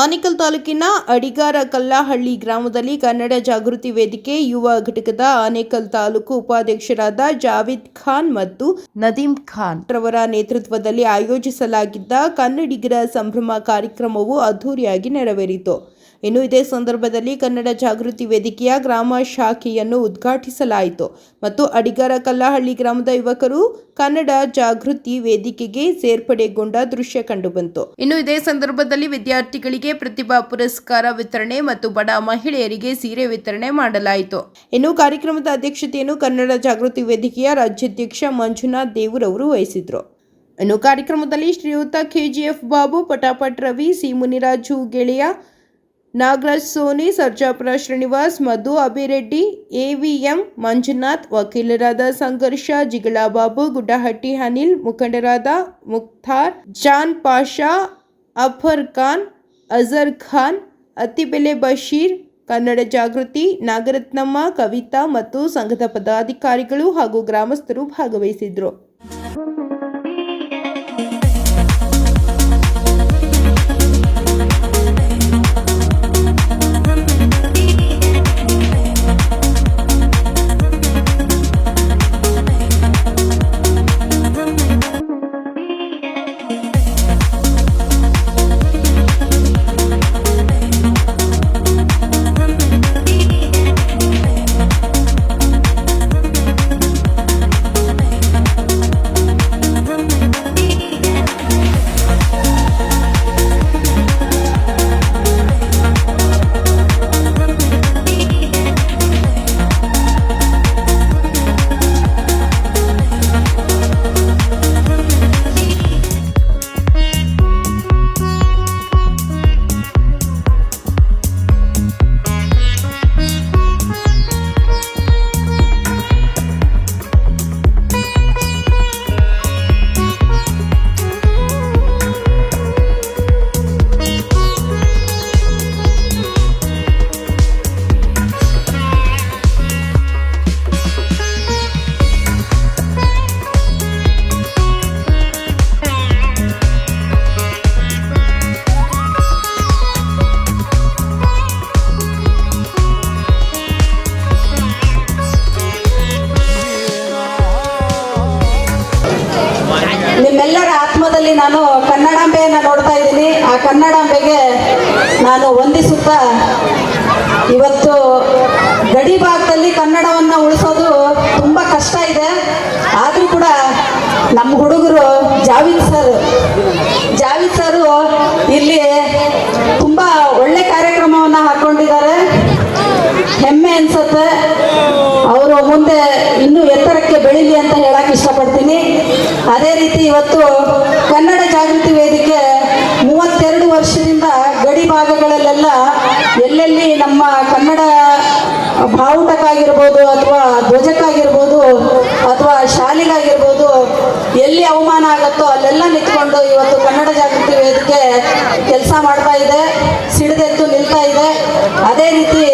ಆನೇಕಲ್ ತಾಲೂಕಿನ ಅಡಿಗಾರ ಕಲ್ಲಹಳ್ಳಿ ಗ್ರಾಮದಲ್ಲಿ ಕನ್ನಡ ಜಾಗೃತಿ ವೇದಿಕೆ ಯುವ ಘಟಕದ ಆನೇಕಲ್ ತಾಲೂಕು ಉಪಾಧ್ಯಕ್ಷರಾದ ಜಾವೇದ್ ಖಾನ್ ಮತ್ತು ನದೀಂ ಖಾನ್ ರವರ ನೇತೃತ್ವದಲ್ಲಿ ಆಯೋಜಿಸಲಾಗಿದ್ದ ಕನ್ನಡಿಗರ ಸಂಭ್ರಮ ಕಾರ್ಯಕ್ರಮವು ಅದ್ದೂರಿಯಾಗಿ ನೆರವೇರಿತು. ಇನ್ನು ಇದೇ ಸಂದರ್ಭದಲ್ಲಿ ಕನ್ನಡ ಜಾಗೃತಿ ವೇದಿಕೆಯ ಗ್ರಾಮ ಶಾಖೆಯನ್ನು ಉದ್ಘಾಟಿಸಲಾಯಿತು ಮತ್ತು ಅಡಿಗಾರ ಕಲ್ಲಹಳ್ಳಿ ಗ್ರಾಮದ ಯುವಕರು ಕನ್ನಡ ಜಾಗೃತಿ ವೇದಿಕೆಗೆ ಸೇರ್ಪಡೆಗೊಂಡ ದೃಶ್ಯ ಕಂಡುಬಂತು. ಇನ್ನು ಇದೇ ಸಂದರ್ಭದಲ್ಲಿ ವಿದ್ಯಾರ್ಥಿಗಳಿಗೆ ಪ್ರತಿಭಾ ಪುರಸ್ಕಾರ ವಿತರಣೆ ಮತ್ತು ಬಡ ಮಹಿಳೆಯರಿಗೆ ಸೀರೆ ವಿತರಣೆ ಮಾಡಲಾಯಿತು. ಇನ್ನು ಕಾರ್ಯಕ್ರಮದ ಅಧ್ಯಕ್ಷತೆಯನ್ನು ಕನ್ನಡ ಜಾಗೃತಿ ವೇದಿಕೆಯ ರಾಜ್ಯಾಧ್ಯಕ್ಷ ಮಂಜುನಾಥ್ ದೇವರವರು ವಹಿಸಿದ್ರು. ಇನ್ನು ಕಾರ್ಯಕ್ರಮದಲ್ಲಿ ಶ್ರೀಯುತ ಕೆಜಿಎಫ್ ಬಾಬು, ಪಟಾಪಟ್ ರವಿ, ಸಿ ಮುನಿರಾಜು ಗೆಳೆಯ, ನಾಗರಾಜ್ ಸೋನಿ, ಸರ್ಜಾಪುರ ಶ್ರೀನಿವಾಸ್, ಮಧು ಅಭಿರೆಡ್ಡಿ, ಎವಿಎಂ ಮಂಜುನಾಥ್, ವಕೀಲರಾದ ಸಂಘರ್ಷ, ಜಿಗಳ ಬಾಬು, ಗುಡ್ಡಹಟ್ಟಿ ಅನಿಲ್, ಮುಖಂಡರಾದ ಮುಖ್ತಾರ್, ಜಾನ್ ಪಾಷಾ, ಅಫರ್ ಖಾನ್, ಅಜರ್ ಖಾನ್, ಅತಿಬೆಲೆ ಬಶೀರ್, ಕನ್ನಡ ಜಾಗೃತಿ ನಾಗರತ್ನಮ್ಮ, ಕವಿತಾ ಮತ್ತು ಸಂಘದ ಪದಾಧಿಕಾರಿಗಳು ಹಾಗೂ ಗ್ರಾಮಸ್ಥರು ಭಾಗವಹಿಸಿದ್ರು. ನಿಮ್ಮೆಲ್ಲರ ಆತ್ಮದಲ್ಲಿ ನಾನು ಕನ್ನಡಾಂಬೆಯನ್ನು ನೋಡ್ತಾ ಇದ್ದೀನಿ. ಆ ಕನ್ನಡಾಂಬೆಗೆ ನಾನು ವಂದಿಸುತ್ತಾ, ಇವತ್ತು ಗಡಿ ಭಾಗದಲ್ಲಿ ಕನ್ನಡವನ್ನು ಉಳಿಸೋದು ತುಂಬ ಕಷ್ಟ ಇದೆ. ಆದರೂ ಕೂಡ ನಮ್ಮ ಹುಡುಗರು ಜಾವೇದ್ ಸರ್ ಇಲ್ಲಿ ತುಂಬ ಒಳ್ಳೆ ಕಾರ್ಯಕ್ರಮವನ್ನು ಹಾಕ್ಕೊಂಡಿದ್ದಾರೆ. ಹೆಮ್ಮೆ ಅನ್ಸುತ್ತೆ. ಅವರು ಮುಂದೆ ಇನ್ನೂ ಎತ್ತರಕ್ಕೆ ಬೆಳೀಲಿ ಅಂತ ಹೇಳಕ್ಕೆ ಇಷ್ಟಪಡ್ತೀನಿ. ಅದೇ ರೀತಿ ಇವತ್ತು ಕನ್ನಡ ಜಾಗೃತಿ ವೇದಿಕೆ 32 ವರ್ಷದಿಂದ ಗಡಿ ಭಾಗಗಳಲ್ಲೆಲ್ಲ ಎಲ್ಲೆಲ್ಲಿ ನಮ್ಮ ಕನ್ನಡ ಬಾವುಟಕ್ಕಾಗಿರ್ಬೋದು ಅಥವಾ ಧ್ವಜಕ್ಕಾಗಿರ್ಬೋದು ಅಥವಾ ಶಾಲೆಗಾಗಿರ್ಬೋದು ಎಲ್ಲಿ ಅವಮಾನ ಆಗುತ್ತೋ ಅಲ್ಲೆಲ್ಲ ನಿಂತ್ಕೊಂಡು ಇವತ್ತು ಕನ್ನಡ ಜಾಗೃತಿ ವೇದಿಕೆ ಕೆಲಸ ಮಾಡ್ತಾ ಇದೆ, ಸಿಡಿದೆದ್ದು ನಿಲ್ತಾ ಇದೆ. ಅದೇ ರೀತಿ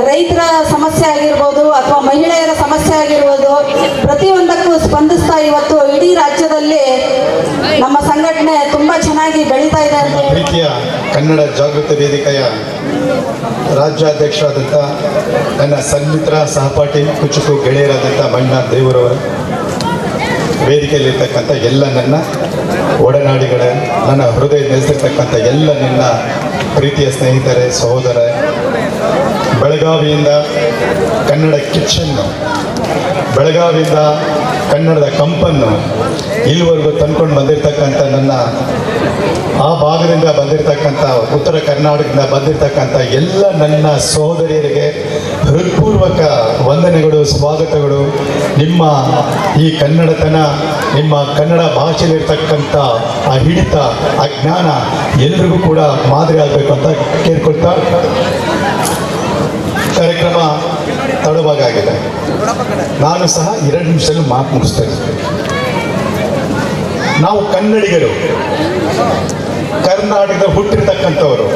ರೈತರ ಸಮಸ್ಯೆ ಆಗಿರ್ಬೋದು ಅಥವಾ ಮಹಿಳೆಯರ ಸಮಸ್ಯೆ ಆಗಿರ್ಬೋದು, ಪ್ರತಿಯೊಂದಕ್ಕೂ ಸ್ಪಂದಿಸ್ತಾ ಇವತ್ತು ಇಡೀ ರಾಜ್ಯದಲ್ಲಿ ನಮ್ಮ ಸಂಘಟನೆ ತುಂಬಾ ಚೆನ್ನಾಗಿ ಬೆಳೀತಾ ಇದೆ. ಪ್ರೀತಿಯ ಕನ್ನಡ ಜಾಗೃತಿ ವೇದಿಕೆಯ ರಾಜ್ಯಾಧ್ಯಕ್ಷರಾದಂಥ ನನ್ನ ಸನ್ಮಿತ್ರ ಸಹಪಾಠಿ ಕುಚುಕು ಗೆಳೆಯರಾದಂಥ ಮಂಜುನಾಥ್ ದೇವರವರು, ವೇದಿಕೆಯಲ್ಲಿರ್ತಕ್ಕಂಥ ಎಲ್ಲ ನನ್ನ ಒಡನಾಡಿಗಳ, ನನ್ನ ಹೃದಯ ನೆಲೆಸಿರ್ತಕ್ಕಂಥ ಎಲ್ಲ ನಿನ್ನ ಪ್ರೀತಿಯ ಸ್ನೇಹಿತರೇ, ಸಹೋದರ, ಬೆಳಗಾವಿಯಿಂದ ಕನ್ನಡ ಕಿಚ್ಚನ್ನು, ಬೆಳಗಾವಿಯಿಂದ ಕನ್ನಡದ ಕಂಪನ್ನು ಇಲ್ಲಿವರೆಗೂ ತಂದ್ಕೊಂಡು ಬಂದಿರತಕ್ಕಂಥ ನನ್ನ ಆ ಭಾಗದಿಂದ ಬಂದಿರತಕ್ಕಂಥ ಉತ್ತರ ಕರ್ನಾಟಕದಿಂದ ಬಂದಿರತಕ್ಕಂಥ ಎಲ್ಲ ನನ್ನ ಸಹೋದರಿಯರಿಗೆ ಹೃತ್ಪೂರ್ವಕ ವಂದನೆಗಳು, ಸ್ವಾಗತಗಳು. ನಿಮ್ಮ ಈ ಕನ್ನಡತನ, ನಿಮ್ಮ ಕನ್ನಡ ಭಾಷೆಯಲ್ಲಿರ್ತಕ್ಕಂಥ ಆ ಹಿಡಿತ, ಆ ಜ್ಞಾನ ಎಲ್ರಿಗೂ ಕೂಡ ಮಾದರಿ ಆಗಬೇಕು ಅಂತ ಕೇಳ್ಕೊಳ್ತಾ, ಕಾರ್ಯಕ್ರಮ ತಡವಾಗಿದೆ. ನಾನು ಸಹ 2 ನಿಮಿಷದಲ್ಲಿ ಮಾತು ಮುಗಿಸ್ತೇನೆ. ನಾವು ಕನ್ನಡಿಗರು, ಕರ್ನಾಟಕದ ಹುಟ್ಟಿರ್ತಕ್ಕಂಥವರು.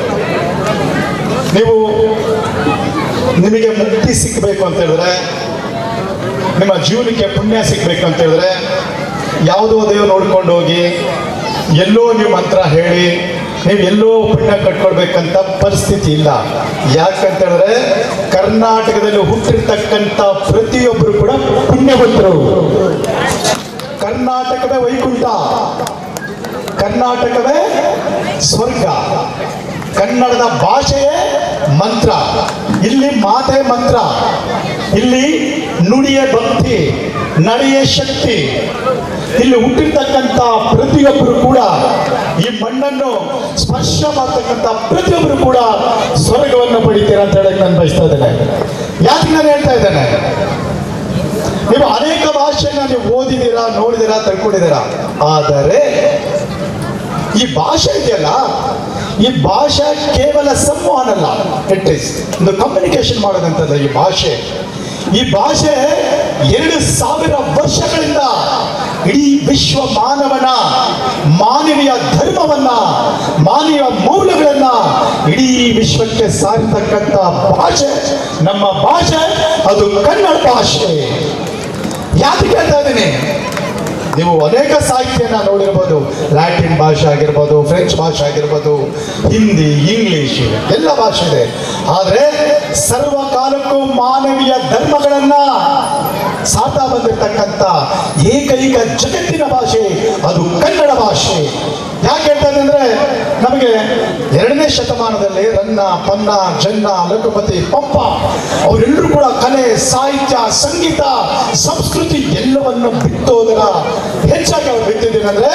ನಿಮಗೆ ಮುಕ್ತಿ ಸಿಕ್ಕಬೇಕು ಅಂತ ಹೇಳಿದ್ರೆ, ನಿಮ್ಮ ಜೀವನಕ್ಕೆ ಪುಣ್ಯ ಸಿಕ್ಕಬೇಕು ಅಂತ ಹೇಳಿದ್ರೆ, ಯಾವುದೋ ದೇವ ನೋಡ್ಕೊಂಡು ಹೋಗಿ ಎಲ್ಲೋ ನೀವು ಮಂತ್ರ ಹೇಳಿ ನೀವು ಎಲ್ಲೋ ಪುಣ್ಯ ಕಟ್ಕೊಳ್ಬೇಕಂತ ಪರಿಸ್ಥಿತಿ ಇಲ್ಲ. ಯಾಕಂತ ಹೇಳಿದ್ರೆ ಕರ್ನಾಟಕದಲ್ಲಿ ಹುಟ್ಟಿರ್ತಕ್ಕಂಥ ಪ್ರತಿಯೊಬ್ಬರು ಕೂಡ ಪುಣ್ಯವಂತರು. ಕರ್ನಾಟಕವೇ ವೈಕುಂಠ, ಕರ್ನಾಟಕವೇ ಸ್ವರ್ಗ, ಕನ್ನಡದ ಭಾಷೆಯೇ ಮಂತ್ರ, ಇಲ್ಲಿ ಮಾತೆ ಮಂತ್ರ, ಇಲ್ಲಿ ನುಡಿಯ ಭಕ್ತಿ, ನಡೆಯ ಶಕ್ತಿ. ಇಲ್ಲಿ ಹುಟ್ಟಿರ್ತಕ್ಕಂಥ ಪ್ರತಿಯೊಬ್ಬರು ಕೂಡ ಈ ಮಣ್ಣನ್ನು ಸ್ಪರ್ಶ ಮಾಡ್ತಕ್ಕಂಥ ಪ್ರತಿಯೊಬ್ಬರು ಕೂಡ ಸ್ವರ್ಗವನ್ನು ಪಡಿತೀರ ಅಂತ ಹೇಳಕ್ಕೆ ನಾನು ಬಯಸ್ತಾ ಇದ್ದೇನೆ. ಯಾಕೆ ನಾನು ಹೇಳ್ತಾ ಇದ್ದೇನೆ, ನೀವು ಅನೇಕ ಭಾಷೆನ ನೀವು ಓದಿದ್ದೀರಾ, ನೋಡಿದ್ದೀರಾ, ತಿಳ್ಕೊಂಡಿದ್ದೀರಾ. ಆದರೆ ಈ ಭಾಷೆ ಇದೆಯಲ್ಲ, ಈ ಭಾಷೆ ಕೇವಲ ಸಂವಹನ ಅಲ್ಲ, ಇಟ್ ಈಸ್ ಒಂದು ಕಮ್ಯುನಿಕೇಶನ್ ಮಾಡೋದಂತಲ್ಲ ಈ ಭಾಷೆ. ಈ ಭಾಷೆ 2000 ವರ್ಷಗಳಿಂದ ಇಡೀ ವಿಶ್ವ ಮಾನವನ ಮಾನವೀಯ ಧರ್ಮವನ್ನ, ಮಾನವೀಯ ಮೌಲ್ಯಗಳನ್ನ ಇಡೀ ವಿಶ್ವಕ್ಕೆ ಸಾರಿತಕ್ಕಂಥ ಭಾಷೆ ನಮ್ಮ ಭಾಷೆ, ಅದು ಕನ್ನಡ ಭಾಷೆ. ಯಾಕೆ ಹೇಳ್ತಾ ಇದ್ದೀನಿ, ನೀವು ಅನೇಕ ಸಾಹಿತ್ಯನ ನೋಡಿರ್ಬೋದು, ಲ್ಯಾಟಿನ್ ಭಾಷೆ ಆಗಿರ್ಬೋದು, ಫ್ರೆಂಚ್ ಭಾಷೆ ಆಗಿರ್ಬೋದು, ಹಿಂದಿ, ಇಂಗ್ಲಿಷ್ ಎಲ್ಲ ಭಾಷೆ ಇದೆ. ಆದರೆ ಸರ್ವಕಾಲಕ್ಕೂ ಮಾನವೀಯ ಧರ್ಮಗಳನ್ನ ಸಾರ್ತಾ ಬಂದಿರತಕ್ಕಂಥ ಏಕೈಕ ಜಗತ್ತಿನ ಭಾಷೆ ಅದು ಕನ್ನಡ ಭಾಷೆ. ಯಾಕೆ ಹೇಳ್ತಾರೆ ಅಂದ್ರೆ, ನಮಗೆ 2ನೇ ಶತಮಾನದಲ್ಲಿ ರನ್ನ, ಪನ್ನ, ಜನ್ನ, ಲಘುಪತಿ, ಪಂಪ ಅವರೆಲ್ಲರೂ ಕೂಡ ಕಲೆ, ಸಾಹಿತ್ಯ, ಸಂಗೀತ, ಸಂಸ್ಕೃತಿ ಎಲ್ಲವನ್ನು ಬಿತ್ತೋದರ ಹೆಚ್ಚಾಗಿ ಅವ್ರು ಬಿತ್ತಿದ್ದೀರಿ. ಅಂದ್ರೆ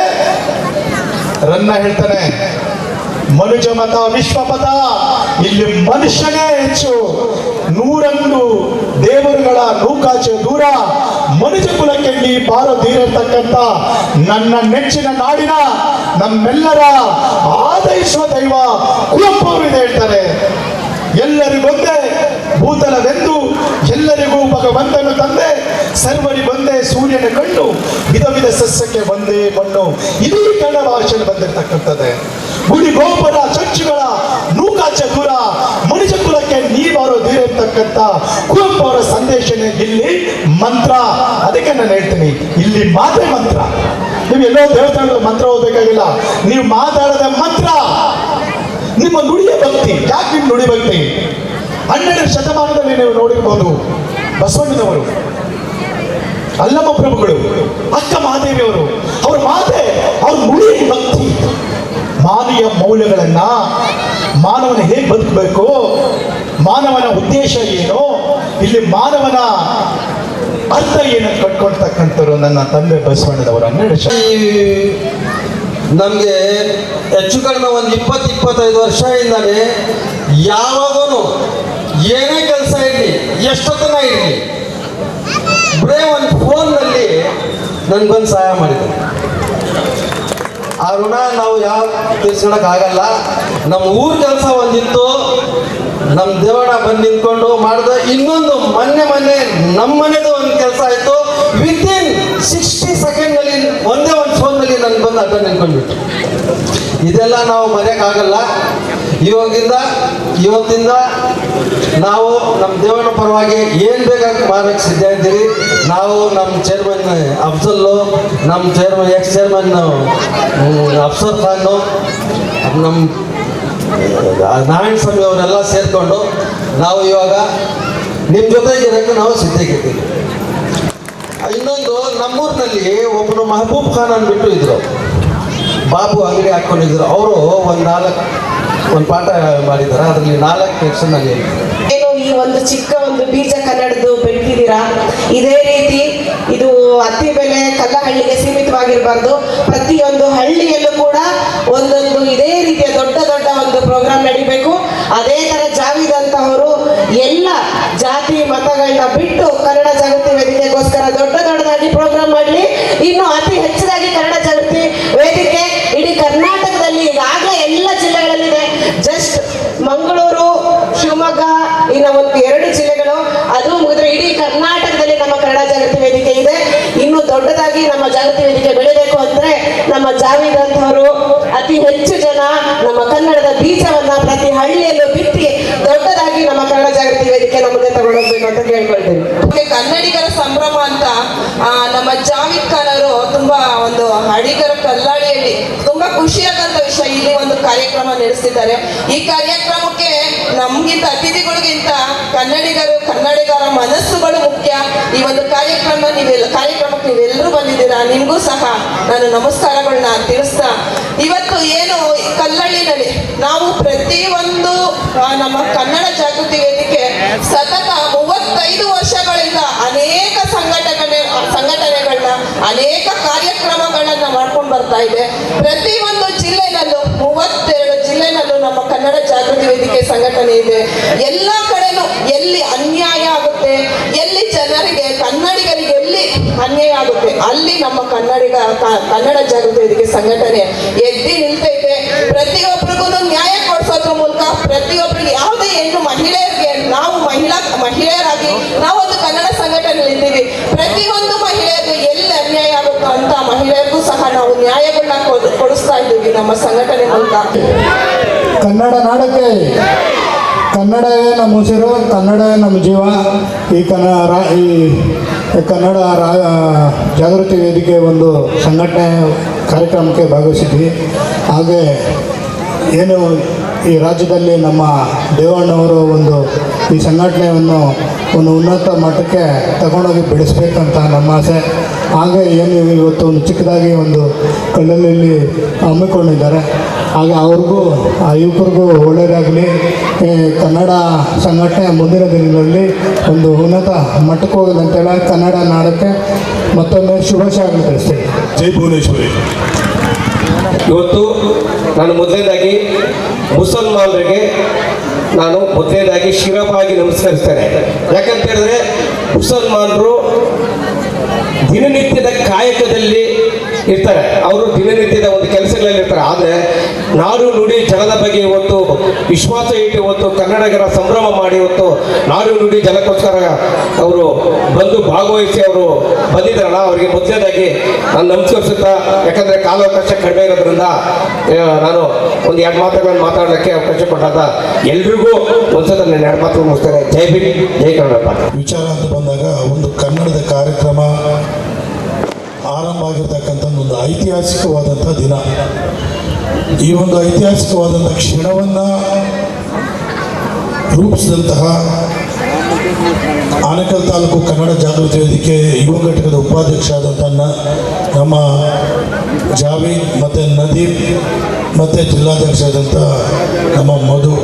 ರನ್ನ ಹೇಳ್ತಾನೆ, ಮನುಜ ಮತ ವಿಶ್ವಪಥ, ಇಲ್ಲಿ ಮನುಷ್ಯನೇ ಹೆಚ್ಚು, 101 ದೇವರುಗಳ ನೂಕಾಚೆ ದೂರ, ಮನುಜ ಕುಲಕ್ಕೆ ನೀ ಬಾರೋ ಧೀರಿರ್ತಕ್ಕಂಥ ನನ್ನ ನೆಚ್ಚಿನ ನಾಡಿನ ನಮ್ಮೆಲ್ಲರ ಆದೈಸುವ ದೈವ ಕುವೆಂಪು ಅವರು ಇದೆ ಹೇಳ್ತಾರೆ. ಎಲ್ಲರಿಗೊಂದೇ ಭೂತಲವೆಂದು ಎಲ್ಲರಿಗೂ ಭಗವಂತನು ತಂದೆ, ಸರ್ವರಿಗೊಂದೇ ಸೂರ್ಯನ ಕಣ್ಣು, ವಿಧ ವಿಧ ಸಸ್ಯಕ್ಕೆ ಒಂದೇ ಮಣ್ಣು. ಇಡೀ ಕನ್ನಡ ಭಾಷೆಯಲ್ಲಿ ಬಂದಿರತಕ್ಕಂಥದ್ದೇ. ಗುಡಿ ಗೋಪುರ ಚರ್ಚುಗಳ ನೂಕಾಚೆ ದೂರ, ಮನುಷ್ಯ ಕುಲಕ್ಕೆ ನೀವಾರೋ ಧೀರ ಇರ್ತಕ್ಕಂಥ ಕುವೆಂಪು ಅವರ ಸಂದೇಶನೇ ಇಲ್ಲಿ ಮಂತ್ರ. ಅದಕ್ಕೆ ನಾನು ಹೇಳ್ತೀನಿ, ಇಲ್ಲಿ ಮಾತ್ರ ಮಂತ್ರ. ನೀವು ಎಲ್ಲೋ ದೇವಸ್ಥಾನದ ಮಂತ್ರ ಓದಬೇಕಾಗಿಲ್ಲ, ನೀವು ಮಾತಾಡದ ಮಂತ್ರ ನಿಮ್ಮ ನುಡಿಯ ಭಕ್ತಿ. ಯಾಕೆ ನಿಮ್ಮ ನುಡಿ ಭಕ್ತಿ? 12ನೇ ಶತಮಾನದಲ್ಲಿ ನೀವು ನೋಡಿರ್ಬೋದು, ಬಸವಣ್ಣನವರು, ಅಲ್ಲಮ್ಮ ಪ್ರಭುಗಳು, ಅಕ್ಕ ಮಹಾದೇವಿಯವರು, ಅವ್ರ ಮಾತೆ, ಅವ್ರ ನುಡಿ ಭಕ್ತಿ, ಮಾನವೀಯ ಮೌಲ್ಯಗಳನ್ನ, ಮಾನವನ ಹೇಗೆ ಬದುಕಬೇಕು, ಮಾನವನ ಉದ್ದೇಶ ಏನು, ಇಲ್ಲಿ ಮಾನವನ ಅರ್ಥ ಏನು ಕಟ್ಕೊಳ್ತಕ್ಕಂಥವ್ರು ನನ್ನ ತಂದೆ ಬಸವಣ್ಣನವರು. 12 ನಮಗೆ ಹೆಚ್ಚು ಕಡಿಮೆ ಒಂದು 20-25 ವರ್ಷದಿಂದಲೇ ಯಾವಾಗೂ ಏನೇ ಕೆಲಸ ಇರಲಿ, ಎಷ್ಟೊತ್ತನ ಇರಲಿ, ಬರೇ ಒಂದು ಫೋನ್ನಲ್ಲಿ ನನಗೆ ಬಂದು ಸಹಾಯ ಮಾಡಿದ್ದಾರೆ. ಆ ಋಣ ನಾವು ಯಾವ ತೀರ್ಸ್ಕೊಳಕ್ಕಾಗಲ್ಲ. ನಮ್ಮ ಊರ ಕೆಲಸ ಒಂದಿತ್ತು, ನಮ್ಮ ದೇವಣ್ಣ ಬಂದು ನಿಂತ್ಕೊಂಡು ಮಾಡಿದೆ. ಇನ್ನೊಂದು ಮೊನ್ನೆ ನಮ್ಮ ಮನೆದು ಒಂದು ಕೆಲಸ ಆಯಿತು, ವಿತಿನ್ 60 ಸೆಕೆಂಡ್ನಲ್ಲಿ ಒಂದೇ ಒಂದು ಫೋನ್ನಲ್ಲಿ ನನಗೆ ಬಂದು ಅಡ್ಡ ನಿಂತ್ಕೊಂಡ್ಬಿಟ್ಟು. ಇದೆಲ್ಲ ನಾವು ಮರೆಯೋಕ್ಕಾಗಲ್ಲ. ಇವತ್ತಿಂದ ನಾವು ನಮ್ಮ ದೇವನ ಪರವಾಗಿ ಏನು ಬೇಕಾಗಿ ಮಾಡೋಕ್ಕೆ ಸಿದ್ಧ ಇದ್ದೀರಿ. ನಾವು ನಮ್ಮ ಚೇರ್ಮನ್ ಅಫ್ಜಲ್ಲು, ನಮ್ಮ chairman X chairman Afsar Khan, ನಮ್ಮ ನಾರಾಯಣ ಸ್ವಾಮಿ ಅವರೆಲ್ಲ ಸೇರಿಕೊಂಡು ನಾವು ಇವಾಗ ನಿಮ್ಮ ಜೊತೆಗಿರೋಕ್ಕೆ ನಾವು ಸಿದ್ಧಗಿದ್ದೀವಿ. ಇನ್ನೊಂದು, ನಮ್ಮೂರಿನಲ್ಲಿ ಒಬ್ಬನು ಮಹಬೂಬ್ ಖಾನ್ ಅಂದ್ಬಿಟ್ಟು ಇದ್ರು, ಬಾಬು ಅಂಗಡಿ ಹಾಕ್ಕೊಂಡಿದ್ರು. ಅವರು ಒಂದು ಪಾಠ ಮಾಡಿದ್ದಾರೆ, ಅದರಲ್ಲಿ 4 ಸೆಕ್ಷನ್ನಲ್ಲಿ ಏನು ಈ ಒಂದು ಚಿಕ್ಕ ಒಂದು ಬೀಜ ಕನ್ನಡದ್ದು ಬೆಳೆದಿದ್ದೀರಾ. ಇದೇ ರೀತಿ ಇದು ಅತಿ ಬೆಲೆ ಕಲ್ಲಹಳ್ಳಿಗೆ ಸೀಮಿತವಾಗಿರಬಾರ್ದು. ಪ್ರತಿಯೊಂದು ಹಳ್ಳಿಯಲ್ಲೂ ಕೂಡ ಒಂದೊಂದು ಇದೇ ರೀತಿಯ ದೊಡ್ಡ ದೊಡ್ಡ ಒಂದು ಪ್ರೋಗ್ರಾಮ್ ನಡಿಬೇಕು. ಅದೇ ತರ ಜಾವೀದ್ ಅಂತವರು ಎಲ್ಲ ಜಾತಿ ಮತಗಳನ್ನ ಬಿಟ್ಟು ಕನ್ನಡ ಜಾಗೃತಿ ವೇದಿಕೆಗೋಸ್ಕರ ದೊಡ್ಡದಾಗಿ ಪ್ರೋಗ್ರಾಮ್ ಮಾಡಲಿ. ಇನ್ನು ಅತಿ ಹೆಚ್ಚಾಗಿ ಕನ್ನಡ ಜಾಗೃತಿ ವೇದಿಕೆ ಇಡೀ ಕರ್ನಾಟಕದಲ್ಲಿ ಈಗಾಗಲೇ ಎಲ್ಲ ಜಿಲ್ಲೆಗಳಲ್ಲಿದೆ. ಜಸ್ಟ್ ಮಂಗಳೂರು, ಶಿವಮೊಗ್ಗ, ಇನ್ನು ಒಂದು 2 ಜಿಲ್ಲೆಗಳು, ಅದು ಮುಗಿದ್ರೆ ಇಡೀ ಕರ್ನಾಟಕದಲ್ಲಿ ನಮ್ಮ ಕನ್ನಡ ಜಾಗೃತಿ ವೇದಿಕೆ ಇದೆ. ಇನ್ನು ದೊಡ್ಡದಾಗಿ ನಮ್ಮ ಜಾಗೃತಿ ವೇದಿಕೆ ಬೆಳಿಬೇಕು ಅಂದ್ರೆ ನಮ್ಮ ಜಾವೀದ್ ಅಂತವರು ಅತಿ ಹೆಚ್ಚು ಜನ ನಮ್ಮ ಕನ್ನಡದ ಬೀಜವನ್ನ ಪ್ರತಿ ಹಳ್ಳಿಯಲ್ಲೂ ಬಿತ್ತಿ ದೊಡ್ಡದಾಗಿ ನಮ್ಮ ಕನ್ನಡ ಜಾಗೃತಿ ವೇದಿಕೆ ಮುಂದೆ ತಗೊಂಡೋಗ್ಬೇಕು ಅಂತ ಕೇಳ್ಕೊಳ್ತೀನಿ. ಕನ್ನಡಿಗರ ಸಂಭ್ರಮ ಅಂತ ನಮ್ಮ ಜಾವೀದ್ ಖಾನ್ ಅವರು ತುಂಬಾ ಒಂದು ಹಡಿಗರ ಕಲ್ಲಾಳಿಯಲ್ಲಿ ತುಂಬಾ ಖುಷಿಯಾದಂತ ವರ್ಷ ಇಲ್ಲಿ ಒಂದು ಕಾರ್ಯಕ್ರಮ ನಡೆಸಿದ್ದಾರೆ. ಈ ಕಾರ್ಯಕ್ರಮಕ್ಕೆ ನಮ್ಗಿಂತ ಅತಿಥಿಗಳಿಗಿಂತ ಕನ್ನಡಿಗರ ಮನಸ್ಸುಗಳು ಮುಖ್ಯ. ಈ ಒಂದು ಕಾರ್ಯಕ್ರಮಕ್ಕೆ ನೀವೆಲ್ಲರೂ ಬಂದಿದ್ದೀರಾ. ನಿಮಗೂ ಸಹ ನಾನು ನಮಸ್ಕಾರಗಳನ್ನ ತಿಳಿಸ್ತಾ, ಇವತ್ತು ಏನು ಕಲ್ಲಳ್ಳಿನಲ್ಲಿ ನಾವು ಪ್ರತಿಯೊಂದು ನಮ್ಮ ಕನ್ನಡ ಜಾಗೃತಿ ವೇದಿಕೆ ಸತತ 35 ವರ್ಷಗಳಿಂದ ಅನೇಕ ಸಂಘಟನೆಗಳನ್ನ ಅನೇಕ ಕಾರ್ಯಕ್ರಮಗಳನ್ನ ಮಾಡ್ಕೊಂಡು ಬರ್ತಾ ಇದೆ. ಪ್ರತಿಯೊಂದು ಜಿಲ್ಲೆನಲ್ಲೂ 32 ಜಿಲ್ಲೆನಲ್ಲೂ ನಮ್ಮ ಕನ್ನಡ ಜಾಗೃತಿ ವೇದಿಕೆ ಸಂಘಟನೆ ಇದೆ. ಎಲ್ಲ ಕಡೆನೂ ಎಲ್ಲಿ ಅನ್ಯಾಯ ಆಗುತ್ತೆ, ಎಲ್ಲಿ ಜನರಿಗೆ ಕನ್ನಡಿಗರಿಗೆ ಎಲ್ಲಿ ಅನ್ಯಾಯ ಆಗುತ್ತೆ, ಅಲ್ಲಿ ನಮ್ಮ ಕನ್ನಡ ಜಾಗೃತಿ ವೇದಿಕೆ ಸಂಘಟನೆ ಎದ್ದಿ ನಿಲ್ತೈತೆ. ಪ್ರತಿಯೊಬ್ಬರಿಗೂ ನ್ಯಾಯ ಕೊಡಿಸೋದ್ರ ಮೂಲಕ ಪ್ರತಿಯೊಬ್ಬರಿಗೆ ಯಾವುದೇ ಹೆಣ್ಣು ಮಹಿಳೆಯರಿಗೆ ನಾವು ಮಹಿಳೆಯರಾಗಿ ನಾವೊಂದು ಕನ್ನಡ ಸಂಘಟನೆಯಲ್ಲಿ ಇದ್ದೀವಿ. ಪ್ರತಿಯೊಂದು ಮಹಿಳೆಯರಿಗೂ ಎಲ್ಲಿ ಅನ್ಯಾಯ ಆಗುತ್ತೋ ಅಂತ ಮಹಿಳೆಯರಿಗೂ ಸಹ ನಾವು ನ್ಯಾಯಗಳನ್ನ ಕೊಡಿಸ್ತಾ ಇದ್ದೀವಿ ನಮ್ಮ ಸಂಘಟನೆ ಮೂಲಕ. ಕನ್ನಡ ನಾಡಕ್ಕೆ ಕನ್ನಡವೇ ನಮ್ಮ ಉಸಿರು, ಕನ್ನಡವೇ ನಮ್ಮ ಜೀವ. ಈ ಕನ್ನಡ ಜಾಗೃತಿ ವೇದಿಕೆ ಒಂದು ಸಂಘಟನೆ ಕಾರ್ಯಕ್ರಮಕ್ಕೆ ಭಾಗವಹಿಸಿದ್ವಿ. ಹಾಗೆ ಏನು ಈ ರಾಜ್ಯದಲ್ಲಿ ನಮ್ಮ ದೇವಣ್ಣವರು ಈ ಸಂಘಟನೆಯನ್ನು ಒಂದು ಉನ್ನತ ಮಟ್ಟಕ್ಕೆ ತಗೊಂಡೋಗಿ ಬೆಳೆಸಬೇಕಂತ ನಮ್ಮ ಆಸೆ. ಹಾಗೆ ಏನು ಇವತ್ತು ಒಂದು ಚಿಕ್ಕದಾಗಿ ಒಂದು ಕಲ್ಲಲ್ಲಿ ಹಮ್ಮಿಕೊಂಡಿದ್ದಾರೆ. ಹಾಗೆ ಅವ್ರಿಗೂ ಆ ಯುವಕರಿಗೂ ಒಳ್ಳೆಯದಾಗಲಿ. ಕನ್ನಡ ಸಂಘಟನೆ ಮುಂದಿನ ದಿನಗಳಲ್ಲಿ ಒಂದು ಉನ್ನತ ಮಟ್ಟಕ್ಕೆ ಹೋಗೋದಂತೆಲ್ಲ ಕನ್ನಡ ನಾಡಕ್ಕೆ ಮತ್ತೊಮ್ಮೆ ಶುಭಾಶಯಗಳು ತಿಳಿಸ್ತೀನಿ. ಜೈ ಭುವನೇಶ್ವರಿ. ಇವತ್ತು ನಾನು ಮೊದಲನೇದಾಗಿ ಮುಸಲ್ಮಾನರಿಗೆ ನಾನು ಮೊದಲನೇದಾಗಿ ಶಿರವಾಗಿ ನಮಸ್ಕರಿಸ್ತೇನೆ. ಯಾಕಂತ ಹೇಳಿದ್ರೆ ಮುಸಲ್ಮಾನರು ದಿನನಿತ್ಯದ ಕಾಯಕದಲ್ಲಿ ಇರ್ತಾರೆ, ಅವರು ದಿನನಿತ್ಯದ ಒಂದು ಕೆಲಸಗಳಲ್ಲಿ ಇರ್ತಾರೆ. ಆದರೆ ನಾಡು ನುಡಿ ಜಲದ ಬಗ್ಗೆ ಇವತ್ತು ವಿಶ್ವಾಸ ಇಟ್ಟು ಇವತ್ತು ಕನ್ನಡಿಗರ ಸಂಭ್ರಮ ಮಾಡಿ ಇವತ್ತು ನಾಡು ನುಡಿ ಜಲಕ್ಕೋಸ್ಕರ ಅವರು ಬಂದು ಭಾಗವಹಿಸಿ ಅವರು ಬಂದಿದ್ದಾರಲ್ಲ, ಅವರಿಗೆ ಮೊದಲನೇದಾಗಿ ನಾನು ನಮಸ್ಕರಿಸುತ್ತಾ, ಯಾಕಂದರೆ ಕಾಲಾವಕಾಶ ಕಡಿಮೆ ಇರೋದ್ರಿಂದ ನಾನು ಒಂದು 2 ಮಾತುಗಳನ್ನು ಮಾತಾಡೋಕ್ಕೆ ಅವಕಾಶ ಕೊಟ್ಟಾಗ ಎಲ್ರಿಗೂ ಒಂದ್ಸಲ ನಾನು 2 ಮಾತು ಮುಗಿಸ್ತೇನೆ. ಜೈ ಭೀಮ್, ಜೈ ಕನ್ನಡ. ವಿಚಾರ ಅಂತ ಬಂದಾಗ ಒಂದು ಕನ್ನಡದ ಕಾರ್ಯಕ್ರಮ ಆರಂಭ ಆಗಿರ್ತಕ್ಕಂಥ ಒಂದು ಐತಿಹಾಸಿಕವಾದಂಥ ದಿನ. ಈ ಒಂದು ಐತಿಹಾಸಿಕವಾದಂಥ ಕ್ಷಣವನ್ನು ರೂಪಿಸಿದಂತಹ ಆನೇಕಲ್ ತಾಲೂಕು ಕನ್ನಡ ಜಾಗೃತಿ ವೇದಿಕೆ ಯುವ ಘಟಕದ ಉಪಾಧ್ಯಕ್ಷ ಆದಂಥ ನಮ್ಮ ಜಾವೀದ್ ಮತ್ತು ನದೀಮ್ ಮತ್ತು ಜಿಲ್ಲಾಧ್ಯಕ್ಷ ಆದಂಥ ನಮ್ಮ ಮಧು,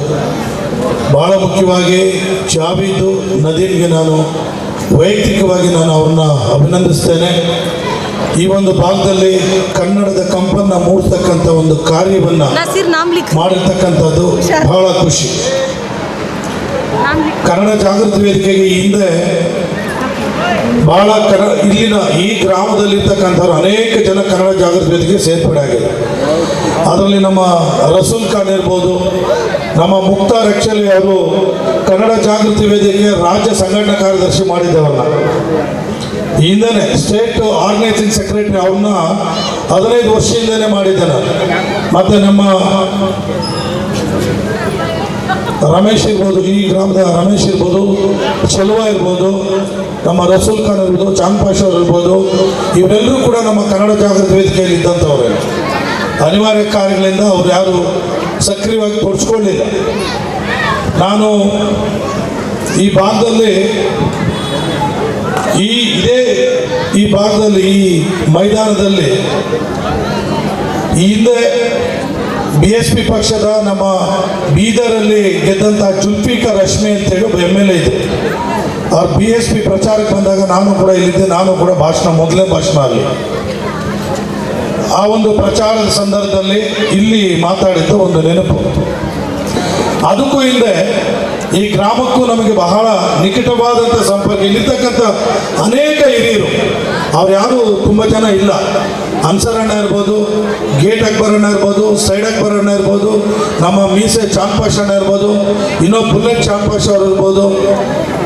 ಭಾಳ ಮುಖ್ಯವಾಗಿ ಜಾವೀದು ನದೀಮ್ಗೆ ನಾನು ವೈಯಕ್ತಿಕವಾಗಿ ಅವ್ರನ್ನ ಅಭಿನಂದಿಸ್ತೇನೆ. ಈ ಒಂದು ಭಾಗದಲ್ಲಿ ಕನ್ನಡದ ಕಂಪನ್ನು ಮೂಡಿಸ್ತಕ್ಕಂಥ ಒಂದು ಕಾರ್ಯವನ್ನು ಮಾಡಿರ್ತಕ್ಕಂಥದ್ದು ಬಹಳ ಖುಷಿ. ಕನ್ನಡ ಜಾಗೃತಿ ವೇದಿಕೆಗೆ ಹಿಂದೆ ಬಹಳ ಇಲ್ಲಿನ ಈ ಗ್ರಾಮದಲ್ಲಿರ್ತಕ್ಕಂಥವ್ರು ಅನೇಕ ಜನ ಕನ್ನಡ ಜಾಗೃತಿ ವೇದಿಕೆ ಸೇರ್ಪಡೆ ಆಗಿದೆ. ಅದರಲ್ಲಿ ನಮ್ಮ ರಸೂಲ್ ಖಾನ್ ಇರ್ಬೋದು, ನಮ್ಮ ಮುಕ್ತಾರ್ ಆ್ಯಕ್ಚುಲಿ ಅವರು ಕನ್ನಡ ಜಾಗೃತಿ ವೇದಿಕೆಗೆ ರಾಜ್ಯ ಸಂಘಟನಾ ಕಾರ್ಯದರ್ಶಿ ಮಾಡಿದ್ದವರನ್ನ, ಹಿಂದೆನೇ ಸ್ಟೇಟ್ ಆರ್ಗನೈಸಿಂಗ್ ಸೆಕ್ರೆಟರಿ ಅವ್ರನ್ನ 15 ವರ್ಷದಿಂದನೇ ಮಾಡಿದ್ದೇನೆ. ಮತ್ತು ನಮ್ಮ ರಮೇಶ್ ಇರ್ಬೋದು, ಈ ಗ್ರಾಮದ ರಮೇಶ್ ಇರ್ಬೋದು, ಚೆಲುವ ಇರ್ಬೋದು, ನಮ್ಮ ರಸೂಲ್ ಖಾನ್ ಇರ್ಬೋದು, ಚಾಂದ್ ಪಾಷಾ ಅವ್ರು ಇರ್ಬೋದು, ಇವರೆಲ್ಲರೂ ಕೂಡ ನಮ್ಮ ಕನ್ನಡ ಜಾಗೃತಿ ವೇದಿಕೆಯಲ್ಲಿ ಇದ್ದಂಥವ್ರೆ. ಅನಿವಾರ್ಯ ಕಾರ್ಯಗಳಿಂದ ಅವ್ರು ಯಾರು ಸಕ್ರಿಯವಾಗಿ ತೊಡಸ್ಕೊಳ್ಳಿಲ್ಲ. ನಾನು ಈ ಭಾಗದಲ್ಲಿ ಈ ಭಾಗದಲ್ಲಿ ಈ ಮೈದಾನದಲ್ಲಿ ಹಿಂದೆ BSP ಪಕ್ಷದ ನಮ್ಮ ಬೀದರಲ್ಲಿ ಗೆದ್ದಂಥ ಜುಲ್ಫಿಕರ್ ರಶ್ಮಿ ಅಂತೇಳಿ ಒಬ್ಬ MLA ಇದೆ. ಅವ್ರು BSP ಪ್ರಚಾರಕ್ಕೆ ಬಂದಾಗ ನಾನು ಕೂಡ ಇಲ್ಲಿದ್ದೆ. ನಾನು ಕೂಡ ಮೊದಲನೇ ಭಾಷಣ ಅಲ್ಲಿ ಆ ಒಂದು ಪ್ರಚಾರದ ಸಂದರ್ಭದಲ್ಲಿ ಇಲ್ಲಿ ಮಾತಾಡಿದ್ದು ಒಂದು ನೆನಪು. ಅದಕ್ಕೂ ಹಿಂದೆ ಈ ಗ್ರಾಮಕ್ಕೂ ನಮಗೆ ಬಹಳ ನಿಕಟವಾದಂಥ ಸಂಪರ್ಕ. ಇಲ್ಲಿರ್ತಕ್ಕಂಥ ಅನೇಕ ಹಿರಿಯರು, ಅವ್ರು ಯಾರು ತುಂಬ ಜನ ಇಲ್ಲ. ಅನ್ಸರ್ ಅಣ್ಣ ಇರ್ಬೋದು, ಗೇಟ್ ಅಕ್ಬರ್ ಅಣ್ಣ ಇರ್ಬೋದು, ಸೈಡ್ ಅಕ್ಬರ್ ಅಣ್ಣ ಇರ್ಬೋದು, ನಮ್ಮ ಮೀಸೆ ಚಾಂದ್ ಪಾಷಾ ಅಣ್ಣ ಇರ್ಬೋದು, ಇನ್ನೊಬ್ಬ ಬುಲೆಟ್ ಚಾಂದ್ ಪಾಷಾ ಅವರು ಇರ್ಬೋದು.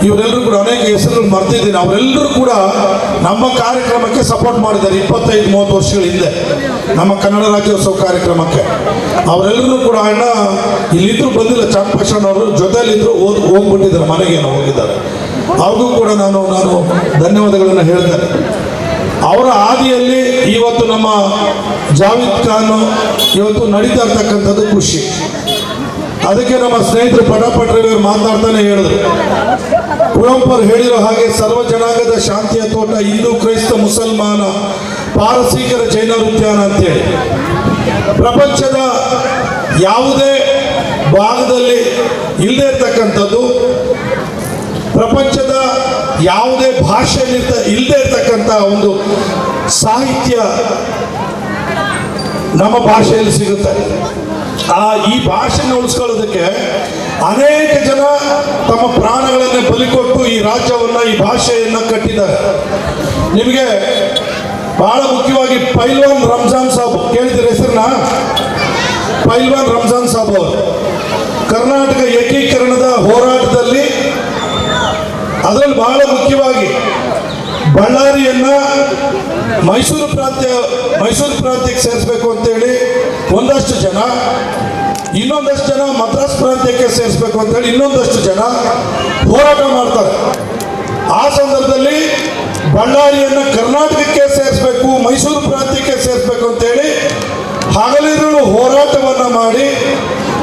ಇವರೆಲ್ಲರೂ ಕೂಡ ಅನೇಕ ಹೆಸರುಗಳು ಮರ್ತಿದ್ದೀನಿ. ಅವರೆಲ್ಲರೂ ಕೂಡ ನಮ್ಮ ಕಾರ್ಯಕ್ರಮಕ್ಕೆ ಸಪೋರ್ಟ್ ಮಾಡಿದ್ದಾರೆ 25-30 ವರ್ಷಗಳ ಹಿಂದೆ ನಮ್ಮ ಕನ್ನಡ ರಾಜ್ಯೋತ್ಸವ ಕಾರ್ಯಕ್ರಮಕ್ಕೆ. ಅವರೆಲ್ಲರೂ ಕೂಡ ಅಣ್ಣ ಇಲ್ಲಿದ್ರು ಬಂದಿಲ್ಲ, ಚಾಂದ್ ಪಾಷಾ ಅವರು ಜೊತೆಯಲ್ಲಿದ್ದರು, ಹೋಗ್ಬಿಟ್ಟಿದ್ದಾರೆ, ಮನೆಗೇನು ಹೋಗಿದ್ದಾರೆ. ಅವ್ರಿಗೂ ಕೂಡ ನಾನು ಧನ್ಯವಾದಗಳನ್ನು ಹೇಳ್ತೇನೆ. ಅವರ ಹಾದಿಯಲ್ಲಿ ಇವತ್ತು ನಮ್ಮ ಜಾವೇದ್ ಖಾನ್ ಇವತ್ತು ನಡೀತಾ ಇರ್ತಕ್ಕಂಥದ್ದು ಖುಷಿ. ಅದಕ್ಕೆ ನಮ್ಮ ಸ್ನೇಹಿತರು ಪಟಾಪಟ್ರವರು ಮಾತಾಡ್ತಾನೆ ಹೇಳಿದ್ರು, ಕುವೆಂಪರು ಹೇಳಿರೋ ಹಾಗೆ ಸರ್ವ ಜನಾಂಗದ ಶಾಂತಿಯ ತೋಟ, ಹಿಂದೂ ಕ್ರೈಸ್ತ ಮುಸಲ್ಮಾನ ಪಾರಸೀಕರ ಜೈನರ ಉದ್ಯಾನ ಅಂತೇಳಿ ಪ್ರಪಂಚದ ಯಾವುದೇ ಭಾಗದಲ್ಲಿ ಇಲ್ಲದೆ ಇರ್ತಕ್ಕಂಥದ್ದು, ಪ್ರಪಂಚದ ಯಾವುದೇ ಭಾಷೆಯಲ್ಲಿ ಇಲ್ಲದೆ ಇರ್ತಕ್ಕಂಥ ಒಂದು ಸಾಹಿತ್ಯ ನಮ್ಮ ಭಾಷೆಯಲ್ಲಿ ಸಿಗುತ್ತೆ. ಈ ಭಾಷೆಯನ್ನು ಉಳಿಸ್ಕೊಳ್ಳೋದಕ್ಕೆ ಅನೇಕ ಜನ ತಮ್ಮ ಪ್ರಾಣಗಳನ್ನೇ ಬಲಿಕೊಟ್ಟು ಈ ರಾಜ್ಯವನ್ನು, ಈ ಭಾಷೆಯನ್ನು ಕಟ್ಟಿದ್ದಾರೆ. ನಿಮಗೆ ಬಹಳ ಮುಖ್ಯವಾಗಿ ಪೈಲ್ವಾನ್ ರಂಜಾನ್ ಸಾಬ್ ಕೇಳಿದಿರ ಹೆಸರನ್ನ? ಪೈಲ್ವಾನ್ ರಂಜಾನ್ ಸಾಬ್ ಅವರು ಕರ್ನಾಟಕ ಏಕೀಕರಣದ ಹೋರಾಟದಲ್ಲಿ, ಅದರಲ್ಲಿ ಬಹಳ ಮುಖ್ಯವಾಗಿ ಬಳ್ಳಾರಿಯನ್ನ ಮೈಸೂರು ಪ್ರಾಂತ್ಯಕ್ಕೆ ಸೇರಿಸಬೇಕು ಅಂತೇಳಿ ಒಂದಷ್ಟು ಜನ, ಇನ್ನೊಂದಷ್ಟು ಜನ ಮದ್ರಾಸ್ ಪ್ರಾಂತ್ಯಕ್ಕೆ ಸೇರಿಸಬೇಕು ಅಂತೇಳಿ ಇನ್ನೊಂದಷ್ಟು ಜನ ಹೋರಾಟ ಮಾಡ್ತಾರೆ. ಆ ಸಂದರ್ಭದಲ್ಲಿ ಬಳ್ಳಾರಿಯನ್ನು ಕರ್ನಾಟಕಕ್ಕೆ ಸೇರಿಸಬೇಕು, ಮೈಸೂರು ಪ್ರಾಂತ್ಯಕ್ಕೆ ಸೇರಿಸಬೇಕು ಅಂತೇಳಿ ಹಗಲಿರುಳು ಹೋರಾಟವನ್ನು ಮಾಡಿ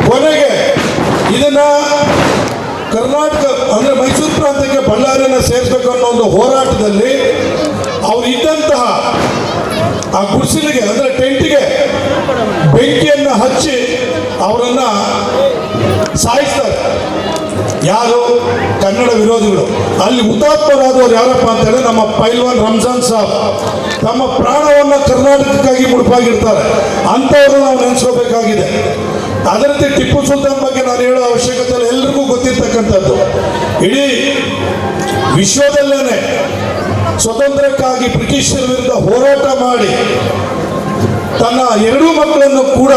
ಕೊನೆಗೆ ಇದನ್ನ ಕರ್ನಾಟಕ ಅಂದರೆ ಮೈಸೂರು ಪ್ರಾಂತ್ಯಕ್ಕೆ ಬಳ್ಳಾರಿಯನ್ನು ಸೇರಿಸಬೇಕು ಅನ್ನೋ ಒಂದು ಹೋರಾಟದಲ್ಲಿ ಅವರು ಇದ್ದಂತಹ ಆ ಗುಡಿಸಲಿಗೆ ಅಂದರೆ ಟೆಂಟ್ಗೆ ಬೆಂಕಿಯನ್ನು ಹಚ್ಚಿ ಅವರನ್ನು ಸಾಯಿಸ್ತಾರೆ. ಯಾರು? ಕನ್ನಡ ವಿರೋಧಿಗಳು. ಅಲ್ಲಿ ಹುತಾತ್ಮರಾದವರು ಯಾರಪ್ಪ ಅಂತೇಳಿ ನಮ್ಮ ಪೈಲ್ವಾನ್ ರಂಜಾನ್ ಸಾಬ್ ತಮ್ಮ ಪ್ರಾಣವನ್ನು ಕರ್ನಾಟಕಕ್ಕಾಗಿ ಮುಡುಪಾಗಿರ್ತಾರೆ. ಅಂಥವ್ರು ನಾವು ನೆನೆಸ್ಕೋಬೇಕಾಗಿದೆ. ಅದೇ ರೀತಿ ಟಿಪ್ಪು ಸುಲ್ತಾನ್ ಬಗ್ಗೆ ನಾನು ಹೇಳೋ ಅವಶ್ಯಕತೆ ಇಲ್ಲ, ಎಲ್ರಿಗೂ ಗೊತ್ತಿರ್ತಕ್ಕಂಥದ್ದು. ಇಡೀ ವಿಶ್ವದಲ್ಲೇನೆ ಸ್ವತಂತ್ರಕ್ಕಾಗಿ ಬ್ರಿಟಿಷರ ವಿರುದ್ಧ ಹೋರಾಟ ಮಾಡಿ ತನ್ನ ಎರಡೂ ಮಕ್ಕಳನ್ನು ಕೂಡ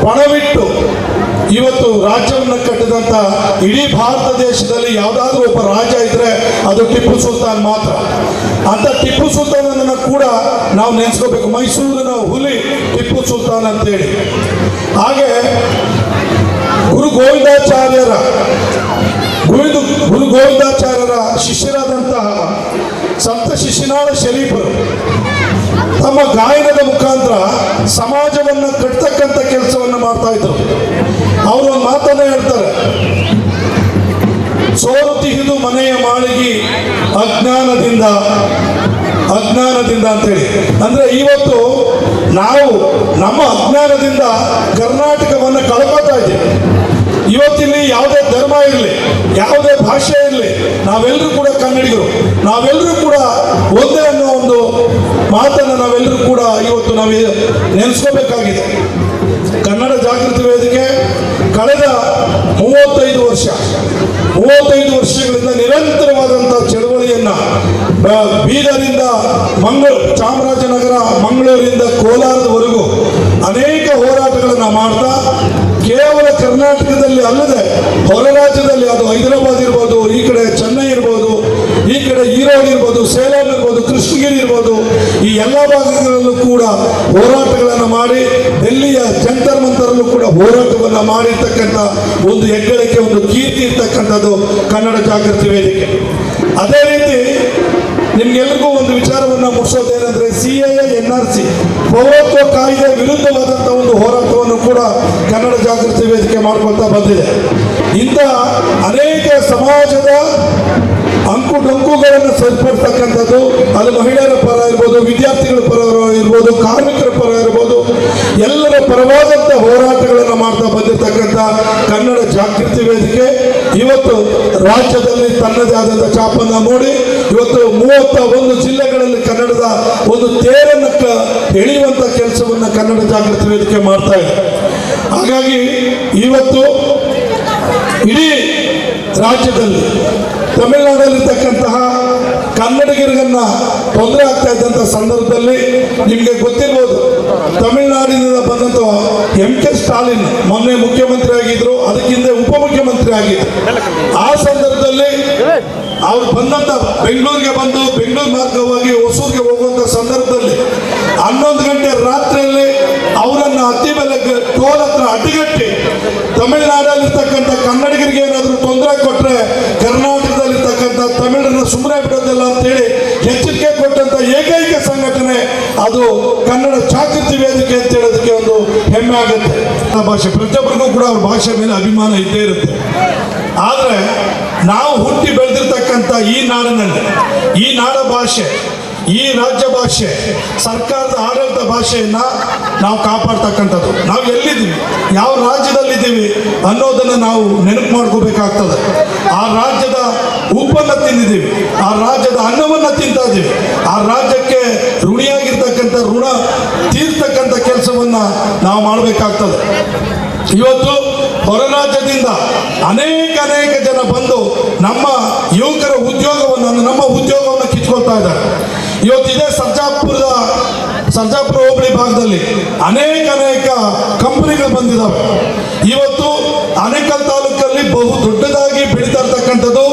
ಪಣವಿಟ್ಟು ಇವತ್ತು ರಾಜ್ಯವನ್ನು ಕಟ್ಟಿದಂಥ, ಇಡೀ ಭಾರತ ದೇಶದಲ್ಲಿ ಯಾವುದಾದ್ರೂ ಒಬ್ಬ ರಾಜ ಇದ್ರೆ ಅದು ಟಿಪ್ಪು ಸುಲ್ತಾನ್ ಮಾತ್ರ. ಅಂತ ಟಿಪ್ಪು ಸುಲ್ತಾನನ್ನು ಕೂಡ ನಾವು ನೆನೆಸ್ಕೋಬೇಕು. ಮೈಸೂರಿನ ಹುಲಿ ಟಿಪ್ಪು ಸುಲ್ತಾನ್ ಅಂತೇಳಿ. ಹಾಗೆ ಗುರು ಗೋವಿಂದಾಚಾರ್ಯರ ಶಿಷ್ಯರಾದಂತಹ ಸಂತ ಶಿಶಿನಾಳ ಶರೀಫರು ತಮ್ಮ ಗಾಯನದ ಮುಖಾಂತರ ಸಮಾಜವನ್ನು ಕಟ್ಟತಕ್ಕಂಥ ಕೆಲಸವನ್ನು ಮಾಡ್ತಾ ಇದ್ರು. ಅವರು ಒಂದು ಮಾತನ್ನ ಹೇಳ್ತಾರೆ, ಸೋರುತಿಹಿದು ಮನೆಯ ಮಾಳಿಗೆ ಅಜ್ಞಾನದಿಂದ ಅಂತೇಳಿ. ಅಂದ್ರೆ ಇವತ್ತು ನಾವು ನಮ್ಮ ಅಜ್ಞಾನದಿಂದ ಕರ್ನಾಟಕವನ್ನು ಕಳ್ಕೊತಾ ಇದ್ದೀವಿ. ಇವತ್ತಿಲ್ಲಿ ಯಾವುದೇ ಧರ್ಮ ಇರಲಿ, ಯಾವುದೇ ಭಾಷೆ ಇರಲಿ, ನಾವೆಲ್ಲರೂ ಕೂಡ ಕನ್ನಡಿಗರು, ನಾವೆಲ್ಲರೂ ಕೂಡ ಒಂದೇ ಅನ್ನೋ ಒಂದು ಮಾತನ್ನು ನಾವೆಲ್ಲರೂ ಕೂಡ ಇವತ್ತು ನಾವು ನೆನೆಸ್ಕೋಬೇಕಾಗಿದೆ. ಕನ್ನಡ ಜಾಗೃತಿ ವೇದಿಕೆ ಕಳೆದ 35 ವರ್ಷಗಳಿಂದ ನಿರಂತರವಾದಂಥ ಚಳವಳಿಯನ್ನು ಬೀದರಿಂದ ಚಾಮರಾಜನಗರ, ಮಂಗಳೂರಿಂದ ಕೋಲಾರದವರೆಗೂ ಅನೇಕ ಹೋರಾಟಗಳನ್ನು ಮಾಡ್ತಾ ಕೇವಲ ಕರ್ನಾಟಕದಲ್ಲಿ ಅಲ್ಲದೆ ಹೊರ ರಾಜ್ಯದಲ್ಲಿ, ಅದು ಹೈದರಾಬಾದ್ ಇರ್ಬೋದು, ಈ ಕಡೆ ಚೆನ್ನೈ ಇರ್ಬೋದು, ಈ ಕಡೆ ಈರೋಡ್ ಇರ್ಬೋದು, ಸೇಲಂ ಇರ್ಬೋದು, ಕೃಷ್ಣಗಿರಿ ಇರ್ಬೋದು, ಈ ಎಲ್ಲ ಭಾಗಗಳಲ್ಲೂ ಕೂಡ ಹೋರಾಟಗಳನ್ನು ಮಾಡಿ ಡೆಲ್ಲಿಯ ಜಂತರ್ ಮಂತರಲ್ಲೂ ಕೂಡ ಹೋರಾಟವನ್ನು ಮಾಡಿರ್ತಕ್ಕಂಥ ಒಂದು ಹೆಗ್ಗಳಿಕೆ, ಒಂದು ಕೀರ್ತಿ ಇರ್ತಕ್ಕಂಥದ್ದು ಕನ್ನಡ ಜಾಗೃತಿ ವೇದಿಕೆ. ಅದೇ ರೀತಿ ನಿಮ್ಗೆಲ್ರಿಗೂ ಒಂದು ವಿಚಾರವನ್ನು ಮುಗಿಸೋದೇನೆಂದರೆ CAA NRC ಪೌರತ್ವ ಕಾಯ್ದೆ ವಿರುದ್ಧವಾದಂಥ ಒಂದು ಹೋರಾಟವನ್ನು ಕೂಡ ಕನ್ನಡ ಜಾಗೃತಿ ವೇದಿಕೆ ಮಾಡ್ಕೊಳ್ತಾ ಬಂದಿದೆ. ಇಂಥ ಅನೇಕ ಸಮಾಜದ ಅಂಕು ಡೊಂಕುಗಳನ್ನು ಸರಿಪಡಿಸ್ತಕ್ಕಂಥದ್ದು, ಅದು ಮಹಿಳೆಯರ ಪರ ಇರ್ಬೋದು, ವಿದ್ಯಾರ್ಥಿಗಳ ಪರ ಇರ್ಬೋದು, ಕಾರ್ಮಿಕರ ಪರ ಇರ್ಬೋದು, ಎಲ್ಲರ ಪರವಾದಂಥ ಹೋರಾಟಗಳನ್ನು ಮಾಡ್ತಾ ಬಂದಿರತಕ್ಕಂಥ ಕನ್ನಡ ಜಾಗೃತಿ ವೇದಿಕೆ ಇವತ್ತು ರಾಜ್ಯದಲ್ಲಿ ತನ್ನದೇ ಆದಂಥ ಛಾಪನ್ನು ಮೂಡಿ ಇವತ್ತು 31 ಜಿಲ್ಲೆಗಳಲ್ಲಿ ಕನ್ನಡದ ಒಂದು ತೇರನ್ನು ಎಳೆಯುವಂಥ ಕೆಲಸವನ್ನು ಕನ್ನಡ ಜಾಗೃತಿ ವೇದಿಕೆ ಮಾಡ್ತಾ ಇದೆ. ಹಾಗಾಗಿ ಇವತ್ತು ಇಡೀ ರಾಜ್ಯದಲ್ಲಿ ತಮಿಳುನಾಡಲ್ಲಿರ್ತಕ್ಕಂತಹ ಕನ್ನಡಿಗರಿಗನ್ನ ತೊಂದರೆ ಆಗ್ತಾ ಇದ್ದಂಥ ಸಂದರ್ಭದಲ್ಲಿ ನಿಮಗೆ ಗೊತ್ತಿರ್ಬೋದು, ತಮಿಳುನಾಡಿನಿಂದ ಬಂದಂಥ MK ಸ್ಟಾಲಿನ್ ಮೊನ್ನೆ ಮುಖ್ಯಮಂತ್ರಿ ಆಗಿದ್ರು, ಅದಕ್ಕಿಂತ ಉಪಮುಖ್ಯಮಂತ್ರಿ ಆಗಿದ್ರು. ಆ ಸಂದರ್ಭದಲ್ಲಿ ಅವ್ರು ಬಂದಂಥ ಬೆಂಗಳೂರಿಗೆ ಬಂದು ಬೆಂಗಳೂರು ಮಾರ್ಗವಾಗಿ ಹೊಸೂರಿಗೆ ಹೋಗುವಂಥ ಸಂದರ್ಭದಲ್ಲಿ 11 ಗಂಟೆ ರಾತ್ರಿಯಲ್ಲಿ ಅವರನ್ನು ಅತ್ತಿಬೆಲೆ ಟೋಲ್ ಹತ್ರ ಅಡ್ಡಿಗಟ್ಟಿ ತಮಿಳುನಾಡಲ್ಲಿರ್ತಕ್ಕಂಥ ಕನ್ನಡಿಗರಿಗೆ ಏನಾದರೂ ತೊಂದರೆ ಕೊಟ್ಟರೆ ಕರ್ನಾಟಕದಲ್ಲಿರ್ತಕ್ಕಂಥ ತಮಿಳರನ್ನ ಸುಮ್ಮನೆ ಬಿಡೋದಿಲ್ಲ ಅಂತೇಳಿ ಎಚ್ಚರಿಕೆ ಕೊಟ್ಟಂಥ ಕಡಿಮೆ ಆಗುತ್ತೆ. ಭಾಷೆ ಪ್ರತಿಯೊಬ್ಬರಿಗೂ ಕೂಡ ಅವ್ರ ಭಾಷೆ ಮೇಲೆ ಅಭಿಮಾನ ಇದ್ದೇ ಇರುತ್ತೆ. ಆದರೆ ನಾವು ಹುಟ್ಟಿ ಬೆಳೆದಿರ್ತಕ್ಕಂಥ ಈ ನಾಡಿನಲ್ಲಿ ಈ ನಾಡ ಭಾಷೆ, ಈ ರಾಜ್ಯ ಭಾಷೆ, ಸರ್ಕಾರದ ಆಡಳಿತ ಭಾಷೆಯನ್ನು ನಾವು ಕಾಪಾಡ್ತಕ್ಕಂಥದ್ದು. ನಾವು ಎಲ್ಲಿದ್ದೀವಿ, ಯಾವ ರಾಜ್ಯದಲ್ಲಿದ್ದೀವಿ ಅನ್ನೋದನ್ನು ನಾವು ನೆನಪು ಮಾಡ್ಕೋಬೇಕಾಗ್ತದೆ. ಆ ರಾಜ್ಯದ ಉಪ್ಪನ್ನು ತಿಂದಿದ್ದೀವಿ, ಆ ರಾಜ್ಯದ ಅನ್ನವನ್ನು ತಿಂತಾ ಇದ್ದೀವಿ. ಆ ರಾಜ್ಯಕ್ಕೆ ಋಣಿಯಾಗಿರ್ತಕ್ಕಂಥ ಋಣ ತೀರ್ತಕ್ಕಂಥ ಕೆಲಸವನ್ನು ನಾವು ಮಾಡಬೇಕಾಗ್ತದೆ. ಇವತ್ತು ಹೊರ ರಾಜ್ಯದಿಂದ ಅನೇಕ ಜನ ಬಂದು ನಮ್ಮ ಯುವಕರ ಉದ್ಯೋಗವನ್ನು, ನಮ್ಮ ಉದ್ಯೋಗವನ್ನು ಕಿತ್ಕೊಳ್ತಾ ಇದ್ದಾರೆ. ಇವತ್ತು ಇದೇ ಸರ್ಜಾಪುರ ಹೋಬಳಿ ಭಾಗದಲ್ಲಿ ಅನೇಕ ಕಂಪನಿಗಳು ಬಂದಿದ್ದಾವೆ. ಇವತ್ತು ಆನೇಕಲ್ ತಾಲೂಕಲ್ಲಿ ಬಹು ದೊಡ್ಡದಾಗಿ ಬೆಳೀತಾ ಇರ್ತಕ್ಕಂಥದ್ದು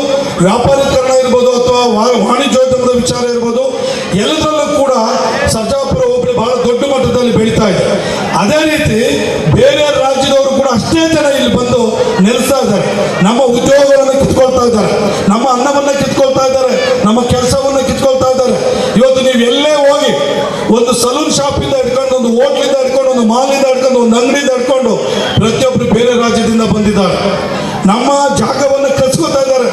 ವ್ಯಾಪಾರೀಕರಣ ಇರ್ಬೋದು ಅಥವಾ ವಾಣಿಜ್ಯೋದ್ಯಮದ ವಿಚಾರ ಇರ್ಬೋದು, ಎಲ್ಲದರಲ್ಲೂ ಕೂಡ ಸರ್ಜಾಪುರ ಹೋಬಳಿ ಬಹಳ ದೊಡ್ಡ ಮಟ್ಟದಲ್ಲಿ ಬೆಳೀತಾ ಇದೆ. ಅದೇ ರೀತಿ ಬೇರೆ ರಾಜ್ಯದವರು ಕೂಡ ಅಷ್ಟೇ ಜನ ಇಲ್ಲಿ ಬಂದು ನೆಲೆಸ್ತಾ ಇದ್ದಾರೆ. ನಮ್ಮ ಉದ್ಯೋಗಗಳನ್ನು ಕಿತ್ಕೊಳ್ತಾ ಇದ್ದಾರೆ, ನಮ್ಮ ಅನ್ನವನ್ನು ಕಿತ್ಕೊಳ್ತಾ ಇದ್ದಾರೆ, ನಮ್ಮ ಕೆಲಸವನ್ನು ಕಿತ್ಕೊಳ್ತಾ ಇದ್ದಾರೆ. ಇವತ್ತು ನೀವು ಎಲ್ಲೇ ಹೋಗಿ ಒಂದು ಸಲೂನ್ ಶಾಪಿಂದ ಹಿಡ್ಕೊಂಡು, ಒಂದು ಹೋಟ್ಲಿಂದ ಹಿಡ್ಕೊಂಡು, ಒಂದು ಮಾಲಿಂದ ಹಿಡ್ಕೊಂಡು, ಒಂದು ಅಂಗಡಿಯಿಂದ ಹಿಡ್ಕೊಂಡು ಪ್ರತಿಯೊಬ್ಬರು ಬೇರೆ ರಾಜ್ಯದಿಂದ ಬಂದಿದ್ದಾರೆ. ನಮ್ಮ ಜಾಗವನ್ನು ಕಸ್ಕೊತಾ ಇದ್ದಾರೆ.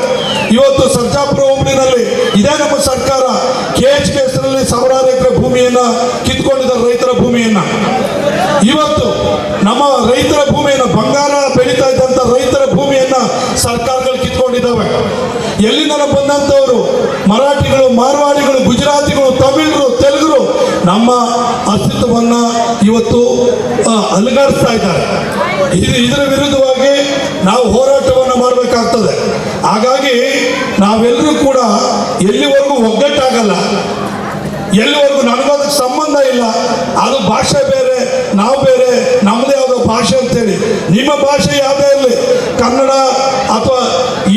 ಇವತ್ತು ಸರ್ಜಾಪುರ ಹೋಬಳಿನಲ್ಲಿ ಇದೇ ನಮ್ಮ ಸರ್ಕಾರ KHK ಹೆಸರಲ್ಲಿ ಸಾವಿರಾರು ಎಕರೆ ಭೂಮಿಯನ್ನು ಕಿತ್ಕೊಂಡಿದ್ದಾರೆ, ರೈತರ ಭೂಮಿಯನ್ನು. ಇವತ್ತು ನಮ್ಮ ರೈತರ ಭೂಮಿಯನ್ನು, ಬಂಗಾರ ಬೆಳೀತಾ ಇದ್ದಂಥ ರೈತರ ಭೂಮಿಯನ್ನು ಸರ್ಕಾರಗಳು ಕಿತ್ಕೊಂಡಿದ್ದಾವೆ. ಎಲ್ಲಿಂದ ಬಂದಂಥವರು ಮರಾಠಿಗಳು, ಮಾರ್ವಾಡಿಗಳು, ಗುಜರಾತಿಗಳು, ತಮಿಳರು, ತೆಲುಗರು ನಮ್ಮ ಅಸ್ತಿತ್ವವನ್ನು ಇವತ್ತು ಅಲುಗಾಡಿಸ್ತಾ ಇದ್ದಾರೆ. ಇದರ ವಿರುದ್ಧವಾಗಿ ನಾವು ಹೋರಾಟವನ್ನು ಮಾಡಬೇಕಾಗ್ತದೆ. ಹಾಗಾಗಿ ನಾವೆಲ್ಲರೂ ಕೂಡ ಎಲ್ಲಿವರೆಗೂ ಒಗ್ಗಟ್ಟಾಗಲ್ಲ, ಎಲ್ಲಿವರೆಗೂ ನನಗೋದಕ್ಕೆ ಸಂಬಂಧ ಇಲ್ಲ, ಅದು ಭಾಷೆ ಬೇರೆ, ನಾವು ಬೇರೆ, ನಮ್ಮದೇ ಯಾವುದೋ ಭಾಷೆ ಅಂತೇಳಿ, ನಿಮ್ಮ ಭಾಷೆ ಯಾವುದೇ ಇರಲಿ, ಕನ್ನಡ ಅಥವಾ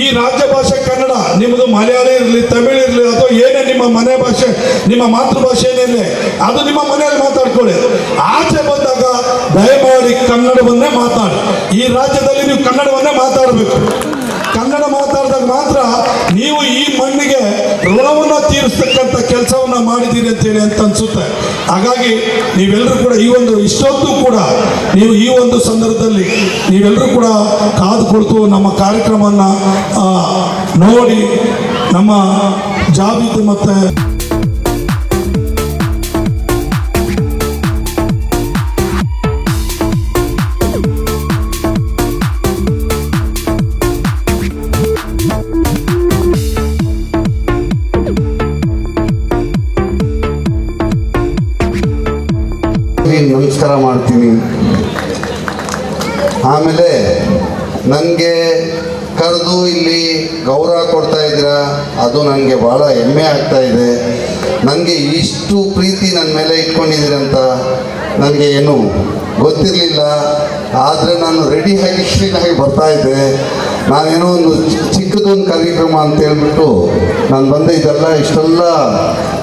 ಈ ರಾಜ್ಯ ಭಾಷೆ ಕನ್ನಡ, ನಿಮ್ಮದು ಮಲಯಾಳಿ ಇರಲಿ, ತಮಿಳು ಇರಲಿ, ಅಥವಾ ಏನೇ ನಿಮ್ಮ ಮನೆ ಭಾಷೆ, ನಿಮ್ಮ ಮಾತೃಭಾಷೆ ಏನಿರಲಿ, ಅದು ನಿಮ್ಮ ಮನೆಯಲ್ಲಿ ಮಾತಾಡ್ಕೊಳ್ಳಿ. ಆಚೆ ಬಂದಾಗ ದಯಮಾಡಿ ಕನ್ನಡವನ್ನೇ ಮಾತಾಡಿ. ಈ ರಾಜ್ಯದಲ್ಲಿ ನೀವು ಕನ್ನಡವನ್ನೇ ಮಾತಾಡಬೇಕು. ಕನ್ನಡ ಮಾತಾಡಿದಾಗ ಮಾತ್ರ ನೀವು ಈ ಮಣ್ಣಿಗೆ ಋಣವನ್ನು ತೀರಿಸ್ತಕ್ಕಂಥ ಕೆಲಸವನ್ನು ಮಾಡಿದ್ದೀರಿ ಅಂತೇಳಿ ಅಂತ ಅನಿಸುತ್ತೆ. ಹಾಗಾಗಿ ನೀವೆಲ್ಲರೂ ಕೂಡ ಇಷ್ಟೊತ್ತು ಕೂಡ ನೀವು ಈ ಒಂದು ಸಂದರ್ಭದಲ್ಲಿ ನೀವೆಲ್ಲರೂ ಕೂಡ ಕಾದು ಕುಳಿತು ನಮ್ಮ ಕಾರ್ಯಕ್ರಮವನ್ನು ನೋಡಿ ನಮ್ಮ ಜಾಬೀತು ಮತ್ತು ನಮಸ್ಕಾರ ಮಾಡ್ತೀನಿ. ಆಮೇಲೆ ನನಗೆ ಕರೆದು ಇಲ್ಲಿ ಗೌರವ ಕೊಡ್ತಾ ಇದ್ದೀರಾ, ಅದು ನನಗೆ ಭಾಳ ಹೆಮ್ಮೆ ಆಗ್ತಾ ಇದೆ. ನನಗೆ ಇಷ್ಟು ಪ್ರೀತಿ ನನ್ನ ಮೇಲೆ ಇಟ್ಕೊಂಡಿದ್ದೀರಂತ ನನಗೆ ಏನು ಗೊತ್ತಿರಲಿಲ್ಲ. ಆದರೆ ನಾನು ರೆಡಿಯಾಗಿ ಕ್ಲೀನಾಗಿ ಬರ್ತಾಯಿದ್ದೆ. ನಾನೇನೋ ಒಂದು ಚಿಕ್ಕದೊಂದು ಕಾರ್ಯಕ್ರಮ ಅಂತ ಹೇಳ್ಬಿಟ್ಟು ನಾನು ಬಂದೆ. ಇದೆಲ್ಲ ಇಷ್ಟೆಲ್ಲ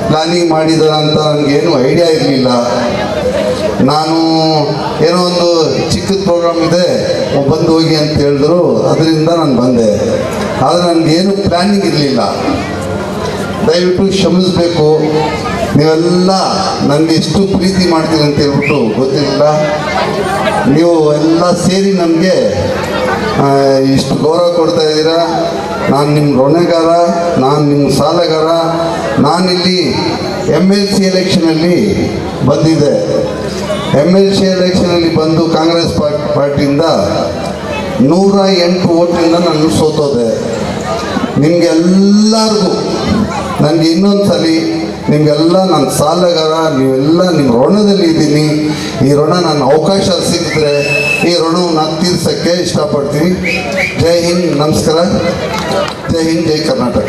ಪ್ಲ್ಯಾನಿಂಗ್ ಮಾಡಿದ್ದಾರೆ ಅಂತ ನನಗೇನು ಐಡಿಯಾ ಇರಲಿಲ್ಲ. ನಾನು ಏನೋ ಒಂದು ಚಿಕ್ಕದ ಪ್ರೋಗ್ರಾಮ್ ಇದೆ, ಬಂದು ಹೋಗಿ ಅಂತ ಹೇಳಿದ್ರು, ಅದರಿಂದ ನಾನು ಬಂದೆ. ಆದರೆ ನನಗೇನು ಪ್ಲ್ಯಾನಿಂಗ್ ಇರಲಿಲ್ಲ. ದಯವಿಟ್ಟು ಕ್ಷಮಿಸಬೇಕು. ನೀವೆಲ್ಲ ನನಗೆ ಎಷ್ಟು ಪ್ರೀತಿ ಮಾಡ್ತೀರಿ ಅಂತ ಹೇಳ್ಬಿಟ್ಟು ಗೊತ್ತಿರಲಿಲ್ಲ. ನೀವು ಎಲ್ಲ ಸೇರಿ ನನಗೆ ಇಷ್ಟು ಗೌರವ ಕೊಡ್ತಾ ಇದ್ದೀರಾ. ನಾನು ನಿಮ್ಮ ಋಣಗಾರ, ನಾನು ನಿಮ್ಮ ಸಾಲಗಾರ. ನಾನಿಲ್ಲಿ MLC ಎಲೆಕ್ಷನಲ್ಲಿ ಬಂದಿದ್ದೆ. MLC ಎಲೆಕ್ಷನಲ್ಲಿ ಬಂದು ಕಾಂಗ್ರೆಸ್ ಪಾರ್ಟಿಯಿಂದ 108 ವೋಟಿಂದ ನಾನು ಸೋತೋದೆ. ನಿಮಗೆಲ್ಲರಿಗೂ ನನಗೆ ಇನ್ನೊಂದು ಸಲ ನಿಮಗೆಲ್ಲ ನನ್ನ ಸಾಲಗಾರ, ನೀವೆಲ್ಲ ನಿಮ್ಮ ಋಣದಲ್ಲಿ ಇದ್ದೀನಿ. ಈ ಋಣ ನನ್ನ ಅವಕಾಶ ಸಿಕ್ಕಿದ್ರೆ ಈ ಋಣವನ್ನು ನಾನು ತೀರ್ಸೋಕ್ಕೆ ಇಷ್ಟಪಡ್ತೀನಿ. ಜೈ ಹಿಂದ್, ನಮಸ್ಕಾರ. ಜೈ ಹಿಂದ್, ಜೈ ಕರ್ನಾಟಕ.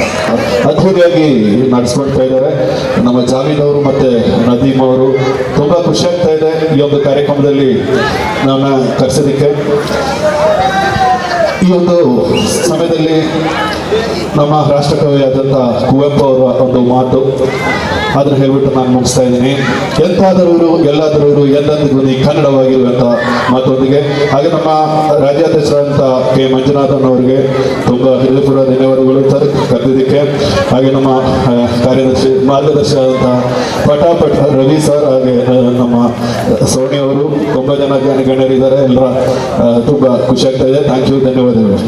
ಅದ್ಭುತವಾಗಿ ನಡೆಸ್ಕೊಡ್ತಾ ಇದ್ದಾರೆ ನಮ್ಮ ಜಾವೀದ್ ಅವರು ಮತ್ತು ನದೀಮ್ ಅವರು. ತುಂಬ ಖುಷಿ ಆಗ್ತಾ ಇದೆ ಈ ಒಂದು ಕಾರ್ಯಕ್ರಮದಲ್ಲಿ ನನ್ನ ಕರೆಸೋದಕ್ಕೆ. ಈ ಒಂದು ಸಮಯದಲ್ಲಿ ನಮ್ಮ ರಾಷ್ಟ್ರಕವಿಯಾದಂಥ ಕುವೆಂಪು ಅವರ ಒಂದು ಮಾತು ಅದನ್ನು ಹೇಳ್ಬಿಟ್ಟು ನಾನು ಮುಗಿಸ್ತಾ ಇದ್ದೀನಿ. ಎಂತಾದರವರು ಎಲ್ಲಾದರವರು ಎಂದೆಂದಿಗೂ ನೀ ಕನ್ನಡವಾಗಿರುವಂಥ ಮಾತೊಂದಿಗೆ, ಹಾಗೆ ನಮ್ಮ ರಾಜ್ಯಾಧ್ಯಕ್ಷರಾದಂಥ ಕೆ ಮಂಜುನಾಥನ್ ಅವರಿಗೆ ತುಂಬ ಹೃದಯಪೂರ್ವಕ ಧನ್ಯವಾದಗಳು ಸರ್ ಕರೆದಿದ್ದಕ್ಕೆ. ಹಾಗೆ ನಮ್ಮ ಕಾರ್ಯದರ್ಶಿ ಮಾರ್ಗದರ್ಶಿ ಆದಂತಹ ಪಟಾಪಟ್ ರವಿ ಸರ್, ಹಾಗೆ ನಮ್ಮ ಸೋನಿ ಅವರು, ತುಂಬ ಜನ ಗಣ್ಯರಿದ್ದಾರೆ. ಎಲ್ಲರ ತುಂಬ ಖುಷಿ ಆಗ್ತಾ ಇದೆ. ಥ್ಯಾಂಕ್ ಯು, ಧನ್ಯವಾದಗಳು.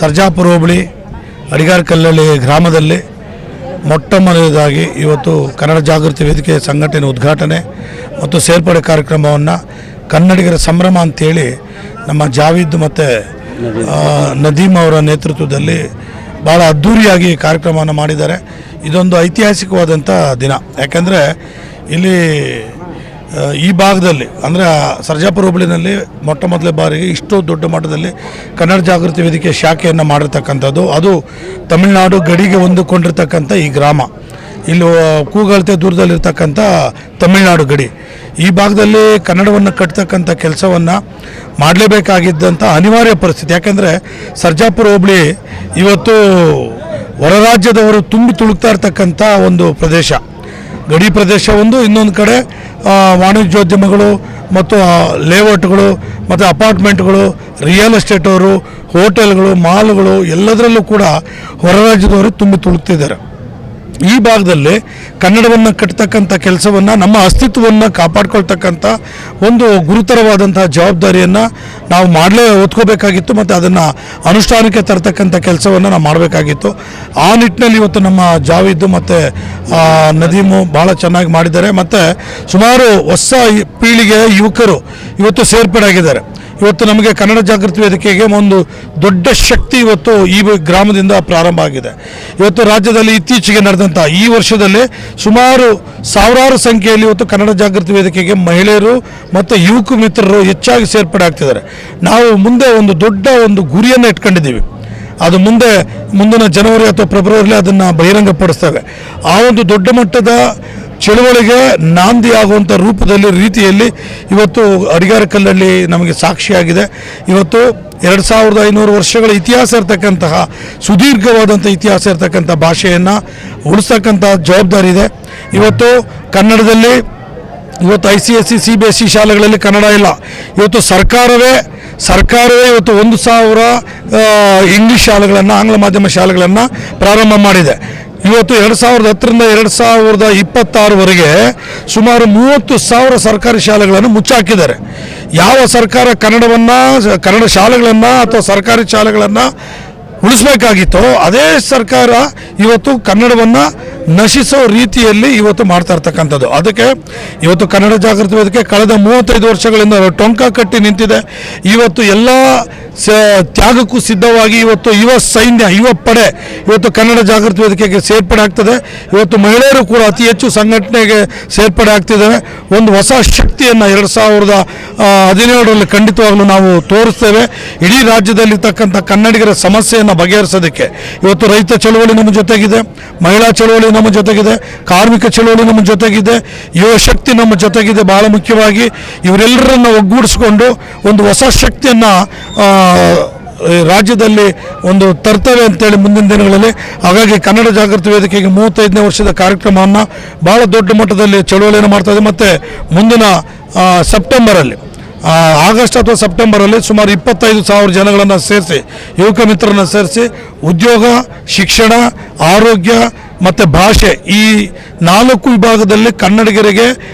ಸರ್ಜಾಪುರ ಹೋಬಳಿ ಅಡಿಗಾರಕಲ್ಲಳ್ಳಿ ಗ್ರಾಮದಲ್ಲಿ ಮೊಟ್ಟ ಮೊದಲನೇದಾಗಿ ಇವತ್ತು ಕನ್ನಡ ಜಾಗೃತಿ ವೇದಿಕೆ ಸಂಘಟನೆ ಉದ್ಘಾಟನೆ ಮತ್ತು ಸೇರ್ಪಡೆ ಕಾರ್ಯಕ್ರಮವನ್ನು ಕನ್ನಡಿಗರ ಸಂಭ್ರಮ ಅಂತೇಳಿ ನಮ್ಮ ಜಾವೀದ್ ಮತ್ತು ನದೀಮ್ ಅವರ ನೇತೃತ್ವದಲ್ಲಿ ಭಾಳ ಅದ್ಧೂರಿಯಾಗಿ ಕಾರ್ಯಕ್ರಮವನ್ನು ಮಾಡಿದ್ದಾರೆ. ಇದೊಂದು ಐತಿಹಾಸಿಕವಾದಂಥ ದಿನ. ಯಾಕೆಂದರೆ ಇಲ್ಲಿ ಈ ಭಾಗದಲ್ಲಿ ಅಂದರೆ ಸರ್ಜಾಪುರ ಹೋಬಳಿನಲ್ಲಿ ಮೊಟ್ಟ ಮೊದಲ ಬಾರಿಗೆ ಇಷ್ಟು ದೊಡ್ಡ ಮಟ್ಟದಲ್ಲಿ ಕನ್ನಡ ಜಾಗೃತಿ ವೇದಿಕೆ ಶಾಖೆಯನ್ನು ಮಾಡಿರ್ತಕ್ಕಂಥದ್ದು. ಅದು ತಮಿಳುನಾಡು ಗಡಿಗೆ ಹೊಂದಿಕೊಂಡಿರ್ತಕ್ಕಂಥ ಈ ಗ್ರಾಮ. ಇಲ್ಲಿ ಕೂಗಳತೆ ದೂರದಲ್ಲಿರ್ತಕ್ಕಂಥ ತಮಿಳುನಾಡು ಗಡಿ. ಈ ಭಾಗದಲ್ಲಿ ಕನ್ನಡವನ್ನು ಕಟ್ತಕ್ಕಂಥ ಕೆಲಸವನ್ನು ಮಾಡಲೇಬೇಕಾಗಿದ್ದಂಥ ಅನಿವಾರ್ಯ ಪರಿಸ್ಥಿತಿ. ಯಾಕೆಂದರೆ ಸರ್ಜಾಪುರ ಹೋಬಳಿ ಇವತ್ತು ಹೊರ ರಾಜ್ಯದವರು ತುಂಬಿ ತುಳುಕ್ತಾ ಇರ್ತಕ್ಕಂಥ ಒಂದು ಪ್ರದೇಶ, ಗಡಿ ಪ್ರದೇಶ ಒಂದು. ಇನ್ನೊಂದು ಕಡೆ ವಾಣಿಜ್ಯೋದ್ಯಮಗಳು ಮತ್ತು ಲೇಔಟ್ಗಳು ಮತ್ತು ಅಪಾರ್ಟ್ಮೆಂಟ್ಗಳು, ರಿಯಲ್ ಎಸ್ಟೇಟ್ ಅವರು, ಹೋಟೆಲ್ಗಳು, ಮಾಲ್ಗಳು ಎಲ್ಲದರಲ್ಲೂ ಕೂಡ ಹೊರ ರಾಜ್ಯದವರು ತುಂಬಿ ತುಳುಕ್ತಿದ್ದಾರೆ. ಈ ಭಾಗದಲ್ಲಿ ಕನ್ನಡವನ್ನು ಕಟ್ಟತಕ್ಕಂಥ ಕೆಲಸವನ್ನು, ನಮ್ಮ ಅಸ್ತಿತ್ವವನ್ನು ಕಾಪಾಡ್ಕೊಳ್ತಕ್ಕಂಥ ಒಂದು ಗುರುತರವಾದಂಥ ಜವಾಬ್ದಾರಿಯನ್ನು ನಾವು ಹೊತ್ಕೋಬೇಕಾಗಿತ್ತು ಮತ್ತು ಅದನ್ನು ಅನುಷ್ಠಾನಕ್ಕೆ ತರ್ತಕ್ಕಂಥ ಕೆಲಸವನ್ನು ನಾವು ಮಾಡಬೇಕಾಗಿತ್ತು. ಆ ನಿಟ್ಟಿನಲ್ಲಿ ಇವತ್ತು ನಮ್ಮ ಜಾವೀದ್ ಮತ್ತು ನದೀಮು ಭಾಳ ಚೆನ್ನಾಗಿ ಮಾಡಿದ್ದಾರೆ. ಮತ್ತು ಸುಮಾರು ಹೊಸ ಪೀಳಿಗೆಯ ಯುವಕರು ಇವತ್ತು ಸೇರ್ಪಡೆ ಆಗಿದ್ದಾರೆ. ಇವತ್ತು ನಮಗೆ ಕನ್ನಡ ಜಾಗೃತಿ ವೇದಿಕೆಗೆ ಒಂದು ದೊಡ್ಡ ಶಕ್ತಿ ಇವತ್ತು ಈ ಗ್ರಾಮದಿಂದ ಪ್ರಾರಂಭ ಆಗಿದೆ. ಇವತ್ತು ರಾಜ್ಯದಲ್ಲಿ ಇತ್ತೀಚೆಗೆ ನಡೆದಂಥ ಈ ವರ್ಷದಲ್ಲಿ ಸುಮಾರು ಸಾವಿರಾರು ಸಂಖ್ಯೆಯಲ್ಲಿ ಇವತ್ತು ಕನ್ನಡ ಜಾಗೃತಿ ವೇದಿಕೆಗೆ ಮಹಿಳೆಯರು ಮತ್ತು ಯುವಕ ಮಿತ್ರರು ಹೆಚ್ಚಾಗಿ ಸೇರ್ಪಡೆ ಆಗ್ತಿದ್ದಾರೆ. ನಾವು ಮುಂದೆ ಒಂದು ದೊಡ್ಡ ಒಂದು ಗುರಿಯನ್ನು ಇಟ್ಕೊಂಡಿದ್ದೀವಿ. ಅದು ಮುಂದಿನ ಜನವರಿ ಅಥವಾ ಫೆಬ್ರವರಿಲಿ ಅದನ್ನು ಬಹಿರಂಗಪಡಿಸ್ತೇವೆ. ಆ ಒಂದು ದೊಡ್ಡ ಮಟ್ಟದ ಚಳುವಳಿಗೆ ನಾಂದಿ ಆಗುವಂಥ ರೂಪದಲ್ಲಿ ರೀತಿಯಲ್ಲಿ ಇವತ್ತು ಅಡಿಗಾರ ಕಲ್ಲಳ್ಳಿ ನಮಗೆ ಸಾಕ್ಷಿಯಾಗಿದೆ. ಇವತ್ತು 2500 ವರ್ಷಗಳ ಇತಿಹಾಸ ಇರತಕ್ಕಂತಹ ಸುದೀರ್ಘವಾದಂಥ ಇತಿಹಾಸ ಇರತಕ್ಕಂಥ ಭಾಷೆಯನ್ನು ಉಳಿಸ್ತಕ್ಕಂಥ ಜವಾಬ್ದಾರಿ ಇದೆ. ಇವತ್ತು ಕನ್ನಡದಲ್ಲಿ ಇವತ್ತು ICSE CBSE ಶಾಲೆಗಳಲ್ಲಿ ಕನ್ನಡ ಇಲ್ಲ. ಇವತ್ತು ಸರ್ಕಾರವೇ ಇವತ್ತು 1000 ಇಂಗ್ಲೀಷ್ ಶಾಲೆಗಳನ್ನು, ಆಂಗ್ಲ ಮಾಧ್ಯಮ ಶಾಲೆಗಳನ್ನು ಪ್ರಾರಂಭ ಮಾಡಿದೆ. ಇವತ್ತು 2010ರಿಂದ 2026ವರೆಗೆ ಸುಮಾರು 30,000 ಸರ್ಕಾರಿ ಶಾಲೆಗಳನ್ನು ಮುಚ್ಚಾಕಿದ್ದಾರೆ. ಯಾವ ಸರ್ಕಾರ ಕನ್ನಡ ಶಾಲೆಗಳನ್ನು ಅಥವಾ ಸರ್ಕಾರಿ ಶಾಲೆಗಳನ್ನು ಉಳಿಸ್ಬೇಕಾಗಿತ್ತೋ ಅದೇ ಸರ್ಕಾರ ಇವತ್ತು ಕನ್ನಡವನ್ನು ನಶಿಸೋ ರೀತಿಯಲ್ಲಿ ಇವತ್ತು ಮಾಡ್ತಾ ಇರ್ತಕ್ಕಂಥದ್ದು. ಅದಕ್ಕೆ ಇವತ್ತು ಕನ್ನಡ ಜಾಗೃತಿ ವೇದಿಕೆ ಕಳೆದ 35 ವರ್ಷಗಳಿಂದ ಟೊಂಕ ಕಟ್ಟಿ ನಿಂತಿದೆ. ಇವತ್ತು ಎಲ್ಲ ತ್ಯಾಗಕ್ಕೂ ಸಿದ್ಧವಾಗಿ ಇವತ್ತು ಯುವ ಪಡೆ ಇವತ್ತು ಕನ್ನಡ ಜಾಗೃತಿ ವೇದಿಕೆಗೆ ಸೇರ್ಪಡೆ ಆಗ್ತದೆ. ಇವತ್ತು ಮಹಿಳೆಯರು ಕೂಡ ಅತಿ ಹೆಚ್ಚು ಸಂಘಟನೆಗೆ ಸೇರ್ಪಡೆ ಆಗ್ತಿದ್ದಾರೆ. ಒಂದು ಹೊಸ ಶಕ್ತಿಯನ್ನು 2017ರಲ್ಲಿ ಖಂಡಿತವಾಗಲೂ ನಾವು ತೋರಿಸ್ತೇವೆ. ಇಡೀ ರಾಜ್ಯದಲ್ಲಿರ್ತಕ್ಕಂಥ ಕನ್ನಡಿಗರ ಸಮಸ್ಯೆಯನ್ನು ಬಗೆಹರಿಸೋದಕ್ಕೆ ಇವತ್ತು ರೈತ ಚಳವಳಿ ನಮ್ಮ ಜೊತೆಗಿದೆ, ಮಹಿಳಾ ಚಳವಳಿ ನಮ್ಮ ಜೊತೆಗಿದೆ, ಕಾರ್ಮಿಕ ಚಳವಳಿ ನಮ್ಮ ಜೊತೆಗಿದೆ, ಯುವ ಶಕ್ತಿ ನಮ್ಮ ಜೊತೆಗಿದೆ. ಬಹಳ ಮುಖ್ಯವಾಗಿ ಇವರೆಲ್ಲರನ್ನು ಒಗ್ಗೂಡಿಸಿಕೊಂಡು ಒಂದು ಹೊಸ ಶಕ್ತಿಯನ್ನು ರಾಜ್ಯದಲ್ಲಿ ಒಂದು ತರ್ತವೆ ಅಂತೇಳಿ ಮುಂದಿನ ದಿನಗಳಲ್ಲಿ. ಹಾಗಾಗಿ ಕನ್ನಡ ಜಾಗೃತಿ ವೇದಿಕೆಗೆ 35ನೇ ವರ್ಷದ ಕಾರ್ಯಕ್ರಮವನ್ನು ಭಾಳ ದೊಡ್ಡ ಮಟ್ಟದಲ್ಲಿ ಚಳವಳಿಯನ್ನು ಮಾಡ್ತಾಯಿದೆ. ಮತ್ತು ಮುಂದಿನ ಸೆಪ್ಟೆಂಬರಲ್ಲಿ ಆಗಸ್ಟ್ ಅಥವಾ ಸೆಪ್ಟೆಂಬರಲ್ಲಿ ಸುಮಾರು 25,000 ಜನಗಳನ್ನು ಸೇರಿಸಿ, ಯುವಕ ಮಿತ್ರರನ್ನು ಸೇರಿಸಿ ಉದ್ಯೋಗ, ಶಿಕ್ಷಣ, ಆರೋಗ್ಯ ಮತ್ತು ಭಾಷೆ ಈ 4 ವಿಭಾಗದಲ್ಲಿ ಕನ್ನಡಿಗರಿಗೆ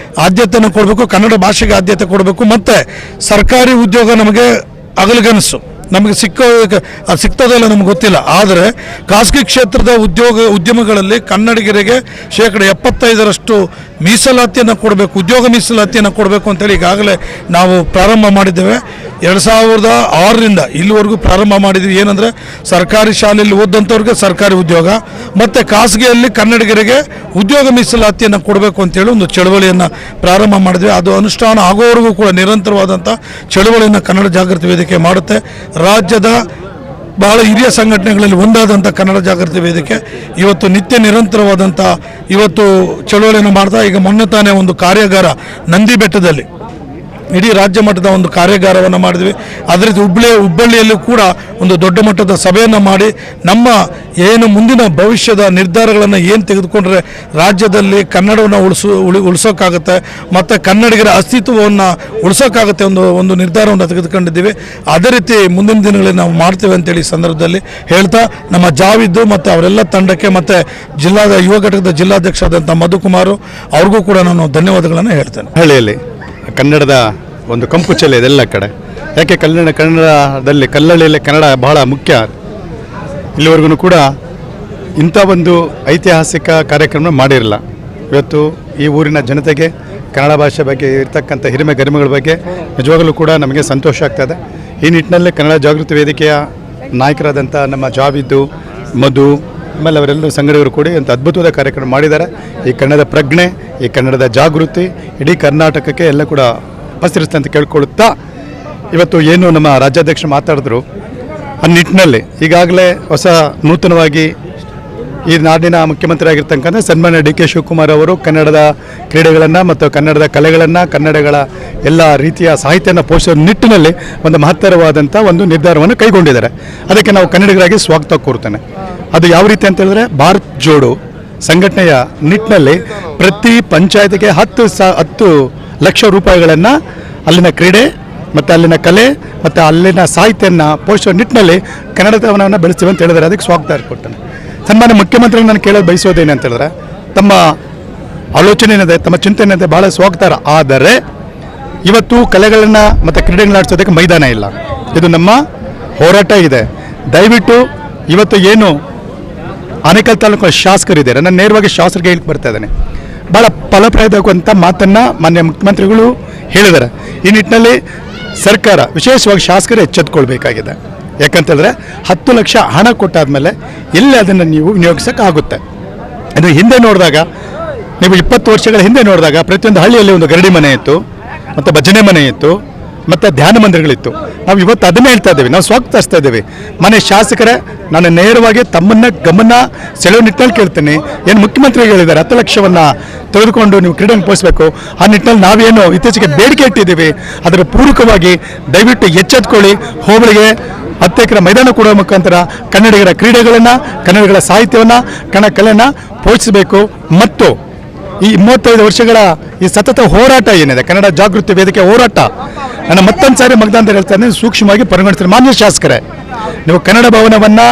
ಆದ್ಯತೆಯನ್ನು ಕೊಡಬೇಕು, ಕನ್ನಡ ಭಾಷೆಗೆ ಆದ್ಯತೆ ಕೊಡಬೇಕು. ಮತ್ತು ಸರ್ಕಾರಿ ಉದ್ಯೋಗ ನಮಗೆ ಅಗಲಗನಸು, ನಮಗೆ ಸಿಗ್ತದಲ್ಲ ನಮ್ಗೆ ಗೊತ್ತಿಲ್ಲ. ಆದರೆ ಖಾಸಗಿ ಕ್ಷೇತ್ರದ ಉದ್ಯಮಗಳಲ್ಲಿ ಕನ್ನಡಿಗರಿಗೆ 75% ಮೀಸಲಾತಿಯನ್ನು ಕೊಡಬೇಕು, ಉದ್ಯೋಗ ಮೀಸಲಾತಿಯನ್ನು ಕೊಡಬೇಕು ಅಂತೇಳಿ ಈಗಾಗಲೇ ನಾವು ಪ್ರಾರಂಭ ಮಾಡಿದ್ದೇವೆ. 2006ರಿಂದ ಇಲ್ಲಿವರೆಗೂ ಪ್ರಾರಂಭ ಮಾಡಿದ್ವಿ. ಏನಂದರೆ ಸರ್ಕಾರಿ ಶಾಲೆಯಲ್ಲಿ ಓದಂಥವ್ರಿಗೆ ಸರ್ಕಾರಿ ಉದ್ಯೋಗ ಮತ್ತು ಖಾಸಗಿಯಲ್ಲಿ ಕನ್ನಡಿಗರಿಗೆ ಉದ್ಯೋಗ ಮೀಸಲಾತಿಯನ್ನು ಕೊಡಬೇಕು ಅಂತೇಳಿ ಒಂದು ಚಳವಳಿಯನ್ನು ಪ್ರಾರಂಭ ಮಾಡಿದ್ವಿ. ಅದು ಅನುಷ್ಠಾನ ಆಗೋವರೆಗೂ ಕೂಡ ನಿರಂತರವಾದಂಥ ಚಳವಳಿಯನ್ನು ಕನ್ನಡ ಜಾಗೃತಿ ವೇದಿಕೆ ಮಾಡುತ್ತೆ. ರಾಜ್ಯದ ಬಹಳ ಹಿರಿಯ ಸಂಘಟನೆಗಳಲ್ಲಿ ಒಂದಾದಂಥ ಕನ್ನಡ ಜಾಗೃತಿ ವೇದಿಕೆ ಇವತ್ತು ನಿತ್ಯ ನಿರಂತರವಾದಂಥ ಇವತ್ತು ಚಳವಳಿಯನ್ನು ಮಾಡ್ತಾ, ಈಗ ಮೊನ್ನೆ ತಾನೇ ಒಂದು ಕಾರ್ಯಾಗಾರ ನಂದಿ ಬೆಟ್ಟದಲ್ಲಿ ಇಡೀ ರಾಜ್ಯ ಮಟ್ಟದ ಒಂದು ಕಾರ್ಯಾಗಾರವನ್ನು ಮಾಡಿದ್ವಿ. ಅದೇ ರೀತಿ ಹುಬ್ಬಳ್ಳಿಯಲ್ಲೂ ಕೂಡ ಒಂದು ದೊಡ್ಡ ಮಟ್ಟದ ಸಭೆಯನ್ನು ಮಾಡಿ ನಮ್ಮ ಏನು ಮುಂದಿನ ಭವಿಷ್ಯದ ನಿರ್ಧಾರಗಳನ್ನು ಏನು ತೆಗೆದುಕೊಂಡ್ರೆ ರಾಜ್ಯದಲ್ಲಿ ಕನ್ನಡವನ್ನು ಉಳಿಸೋಕ್ಕಾಗುತ್ತೆ ಮತ್ತು ಕನ್ನಡಿಗರ ಅಸ್ತಿತ್ವವನ್ನು ಉಳಿಸೋಕ್ಕಾಗುತ್ತೆ ಒಂದು ನಿರ್ಧಾರವನ್ನು ತೆಗೆದುಕೊಂಡಿದ್ದೀವಿ. ಅದೇ ರೀತಿ ಮುಂದಿನ ದಿನಗಳಲ್ಲಿ ನಾವು ಮಾಡ್ತೇವೆ ಅಂತೇಳಿ ಸಂದರ್ಭದಲ್ಲಿ ಹೇಳ್ತಾ, ನಮ್ಮ ಜಾವಿದ್ದು ಮತ್ತು ಅವರೆಲ್ಲ ತಂಡಕ್ಕೆ ಮತ್ತು ಯುವ ಘಟಕದ ಜಿಲ್ಲಾಧ್ಯಕ್ಷ ಆದಂಥ ಮಧುಕುಮಾರು ಅವ್ರಿಗೂ ಕೂಡ ನಾನು ಧನ್ಯವಾದಗಳನ್ನು ಹೇಳ್ತೇನೆ. ಹಳ್ಳಿಯಲ್ಲಿ ಕನ್ನಡದ ಒಂದು ಕಂಪು ಚೆಲ್ಲಿ ಇದೆಲ್ಲ ಕಡೆ. ಯಾಕೆ ಕನ್ನಡದಲ್ಲಿ ಕಲ್ಲಳ್ಳಿಯಲ್ಲಿ ಕನ್ನಡ ಬಹಳ ಮುಖ್ಯ. ಇಲ್ಲಿವರೆಗೂ ಕೂಡ ಇಂಥ ಒಂದು ಐತಿಹಾಸಿಕ ಕಾರ್ಯಕ್ರಮ ಮಾಡಿರಲಿಲ್ಲ. ಇವತ್ತು ಈ ಊರಿನ ಜನತೆಗೆ ಕನ್ನಡ ಭಾಷೆ ಬಗ್ಗೆ ಇರ್ತಕ್ಕಂಥ ಹಿರಿಮೆ ಗರಿಮೆಗಳ ಬಗ್ಗೆ ನಿಜವಾಗಲೂ ಕೂಡ ನಮಗೆ ಸಂತೋಷ ಆಗ್ತದೆ. ಈ ನಿಟ್ಟಿನಲ್ಲಿ ಕನ್ನಡ ಜಾಗೃತಿ ವೇದಿಕೆಯ ನಾಯಕರಾದಂಥ ನಮ್ಮ ಜಾವಿದ್ದು, ಮಧು, ಆಮೇಲೆ ಅವರೆಲ್ಲರೂ ಸಂಘಟಕರು ಕೂಡಿ ಅಂತ ಅದ್ಭುತವಾದ ಕಾರ್ಯಕ್ರಮ ಮಾಡಿದ್ದಾರೆ. ಈ ಕನ್ನಡದ ಪ್ರಜ್ಞೆ, ಈ ಕನ್ನಡದ ಜಾಗೃತಿ ಇಡೀ ಕರ್ನಾಟಕಕ್ಕೆ ಎಲ್ಲ ಕೂಡ ಪಸರಿಸ್ತೆ ಅಂತ ಕೇಳ್ಕೊಳ್ಳುತ್ತಾ, ಇವತ್ತು ಏನು ನಮ್ಮ ರಾಜ್ಯಾಧ್ಯಕ್ಷರು ಮಾತಾಡಿದ್ರು ಆ ನಿಟ್ಟಿನಲ್ಲಿ ಈಗಾಗಲೇ ಹೊಸ ನೂತನವಾಗಿ ಈ ನಾಡಿನ ಮುಖ್ಯಮಂತ್ರಿ ಆಗಿರ್ತಕ್ಕಂಥ ಸನ್ಮಾನ್ಯ DK ಶಿವಕುಮಾರ್ ಅವರು ಕನ್ನಡದ ಕ್ರೀಡೆಗಳನ್ನು ಮತ್ತು ಕನ್ನಡದ ಕಲೆಗಳನ್ನು, ಕನ್ನಡಗಳ ಎಲ್ಲ ರೀತಿಯ ಸಾಹಿತ್ಯನ ಪೋಷಿಸುವ ನಿಟ್ಟಿನಲ್ಲಿ ಒಂದು ಮಹತ್ತರವಾದಂಥ ಒಂದು ನಿರ್ಧಾರವನ್ನು ಕೈಗೊಂಡಿದ್ದಾರೆ. ಅದಕ್ಕೆ ನಾವು ಕನ್ನಡಿಗರಾಗಿ ಸ್ವಾಗತ ಕೋರ್ತೇನೆ. ಅದು ಯಾವ ರೀತಿ ಅಂತ ಹೇಳಿದ್ರೆ, ಭಾರತ್ ಜೋಡೋ ಸಂಘಟನೆಯ ನಿಟ್ಟಿನಲ್ಲಿ ಪ್ರತಿ ಪಂಚಾಯತಿಗೆ 10 ಲಕ್ಷ ರೂಪಾಯಿಗಳನ್ನು ಅಲ್ಲಿನ ಕ್ರೀಡೆ ಮತ್ತು ಅಲ್ಲಿನ ಕಲೆ ಮತ್ತು ಅಲ್ಲಿನ ಸಾಹಿತ್ಯನ ಪೋಷಿಸುವ ನಿಟ್ಟಿನಲ್ಲಿ ಕನ್ನಡತನವನ್ನು ಬೆಳೆಸ್ತೀವಿ ಅಂತ ಹೇಳಿದರೆ ಅದಕ್ಕೆ ಸ್ವಾಗತ ಕೊಡ್ತೇನೆ. ಸನ್ಮಾನ್ಯ ಮುಖ್ಯಮಂತ್ರಿಗಳು ನಾನು ಕೇಳೋದು ಬಯಸೋದೇನೆ ಅಂತ ಹೇಳಿದ್ರೆ, ತಮ್ಮ ಆಲೋಚನೆ ಏನಿದೆ, ತಮ್ಮ ಚಿಂತನೆ ಏನಿದೆ ಭಾಳ ಸ್ವಾಗತ. ಆದರೆ ಇವತ್ತು ಕಲೆಗಳನ್ನು ಮತ್ತು ಕ್ರೀಡೆಗಳನ್ನ ಆಡಿಸೋದಕ್ಕೆ ಮೈದಾನ ಇಲ್ಲ. ಇದು ನಮ್ಮ ಹೋರಾಟ ಇದೆ. ದಯವಿಟ್ಟು ಇವತ್ತು ಏನು ಆನೇಕಲ್ ತಾಲೂಕು ಶಾಸಕರಿದ್ದಾರೆ, ನಾನು ನೇರವಾಗಿ ಶಾಸಕರಿಗೆ ಹೇಳಿ ಬರ್ತಾ ಇದ್ದೇನೆ, ಭಾಳ ಫಲಪ್ರದವಾಗುವಂಥ ಮಾತನ್ನು ಮಾನ್ಯ ಮುಖ್ಯಮಂತ್ರಿಗಳು ಹೇಳಿದ್ದಾರೆ. ಈ ನಿಟ್ಟಿನಲ್ಲಿ ಸರ್ಕಾರ ವಿಶೇಷವಾಗಿ ಶಾಸಕರು ಎಚ್ಚೆತ್ತುಕೊಳ್ಬೇಕಾಗಿದೆ. ಯಾಕಂತೇಳಿದ್ರೆ 10 ಲಕ್ಷ ಹಣ ಕೊಟ್ಟಾದಮೇಲೆ ಎಲ್ಲಿ ಅದನ್ನು ನೀವು ವಿನಿಯೋಗಿಸೋಕ್ಕಾಗುತ್ತೆ. ಅದು ಹಿಂದೆ ನೋಡಿದಾಗ, ನೀವು 20 ವರ್ಷಗಳ ಹಿಂದೆ ನೋಡಿದಾಗ ಪ್ರತಿಯೊಂದು ಹಳ್ಳಿಯಲ್ಲಿ ಒಂದು ಗರಡಿ ಮನೆ ಇತ್ತು, ಮತ್ತು ಭಜನೆ ಮನೆ ಇತ್ತು, ಮತ್ತು ಧ್ಯಾನ ಮಂದಿರಗಳಿತ್ತು. ನಾವು ಇವತ್ತು ಅದನ್ನೇ ಹೇಳ್ತಾ ಇದ್ದೇವೆ, ನಾವು ಸ್ವಾಗತಿಸ್ತಾ ಇದ್ದೇವೆ. ಮನೆ ಶಾಸಕರೇ, ನಾನು ನೇರವಾಗಿ ತಮ್ಮನ್ನ ಗಮನ ಸೆಳೆಯುವ ನಿಟ್ಟಿನಲ್ಲಿ ಕೇಳ್ತೀನಿ. ಏನು ಮುಖ್ಯಮಂತ್ರಿಗಳು ಹೇಳಿದ್ದಾರೆ 10 ಲಕ್ಷವನ್ನು ತೆಗೆದುಕೊಂಡು ನೀವು ಕ್ರೀಡೆಯನ್ನು ಪೋಷಿಸಬೇಕು, ಆ ನಿಟ್ಟಿನಲ್ಲಿ ನಾವೇನು ಇತ್ತೀಚೆಗೆ ಬೇಡಿಕೆ ಇಟ್ಟಿದ್ದೀವಿ ಅದರ ಪೂರಕವಾಗಿ ದಯವಿಟ್ಟು ಎಚ್ಚೆತ್ಕೊಳ್ಳಿ. ಹೋಬಳಿಗೆ 10 ಎಕರೆ ಮೈದಾನ ಕೊಡುವ ಮುಖಾಂತರ ಕನ್ನಡಿಗರ ಕ್ರೀಡೆಗಳನ್ನು, ಕನ್ನಡಿಗರ ಸಾಹಿತ್ಯವನ್ನು, ಕನ್ನಡ ಕಲೆಯನ್ನು ಪೋಷಿಸಬೇಕು. ಮತ್ತು ಈ 35 ವರ್ಷಗಳ ಈ ಸತತ ಹೋರಾಟ ಏನಿದೆ, ಕನ್ನಡ ಜಾಗೃತಿ ವೇದಿಕೆ ಹೋರಾಟ, ನಾನು ಮತ್ತೊಂದು ಸಾರಿ ಮಗದಾಂತ ಹೇಳ್ತಾ ಇದ್ದೀನಿ, ಸೂಕ್ಷ್ಮವಾಗಿ ಪರಿಗಣಿಸ್ತೀನಿ. ಮಾನ್ಯ ಶಾಸಕರೇ, ನೀವು ಕನ್ನಡ ಭವನವನ್ನು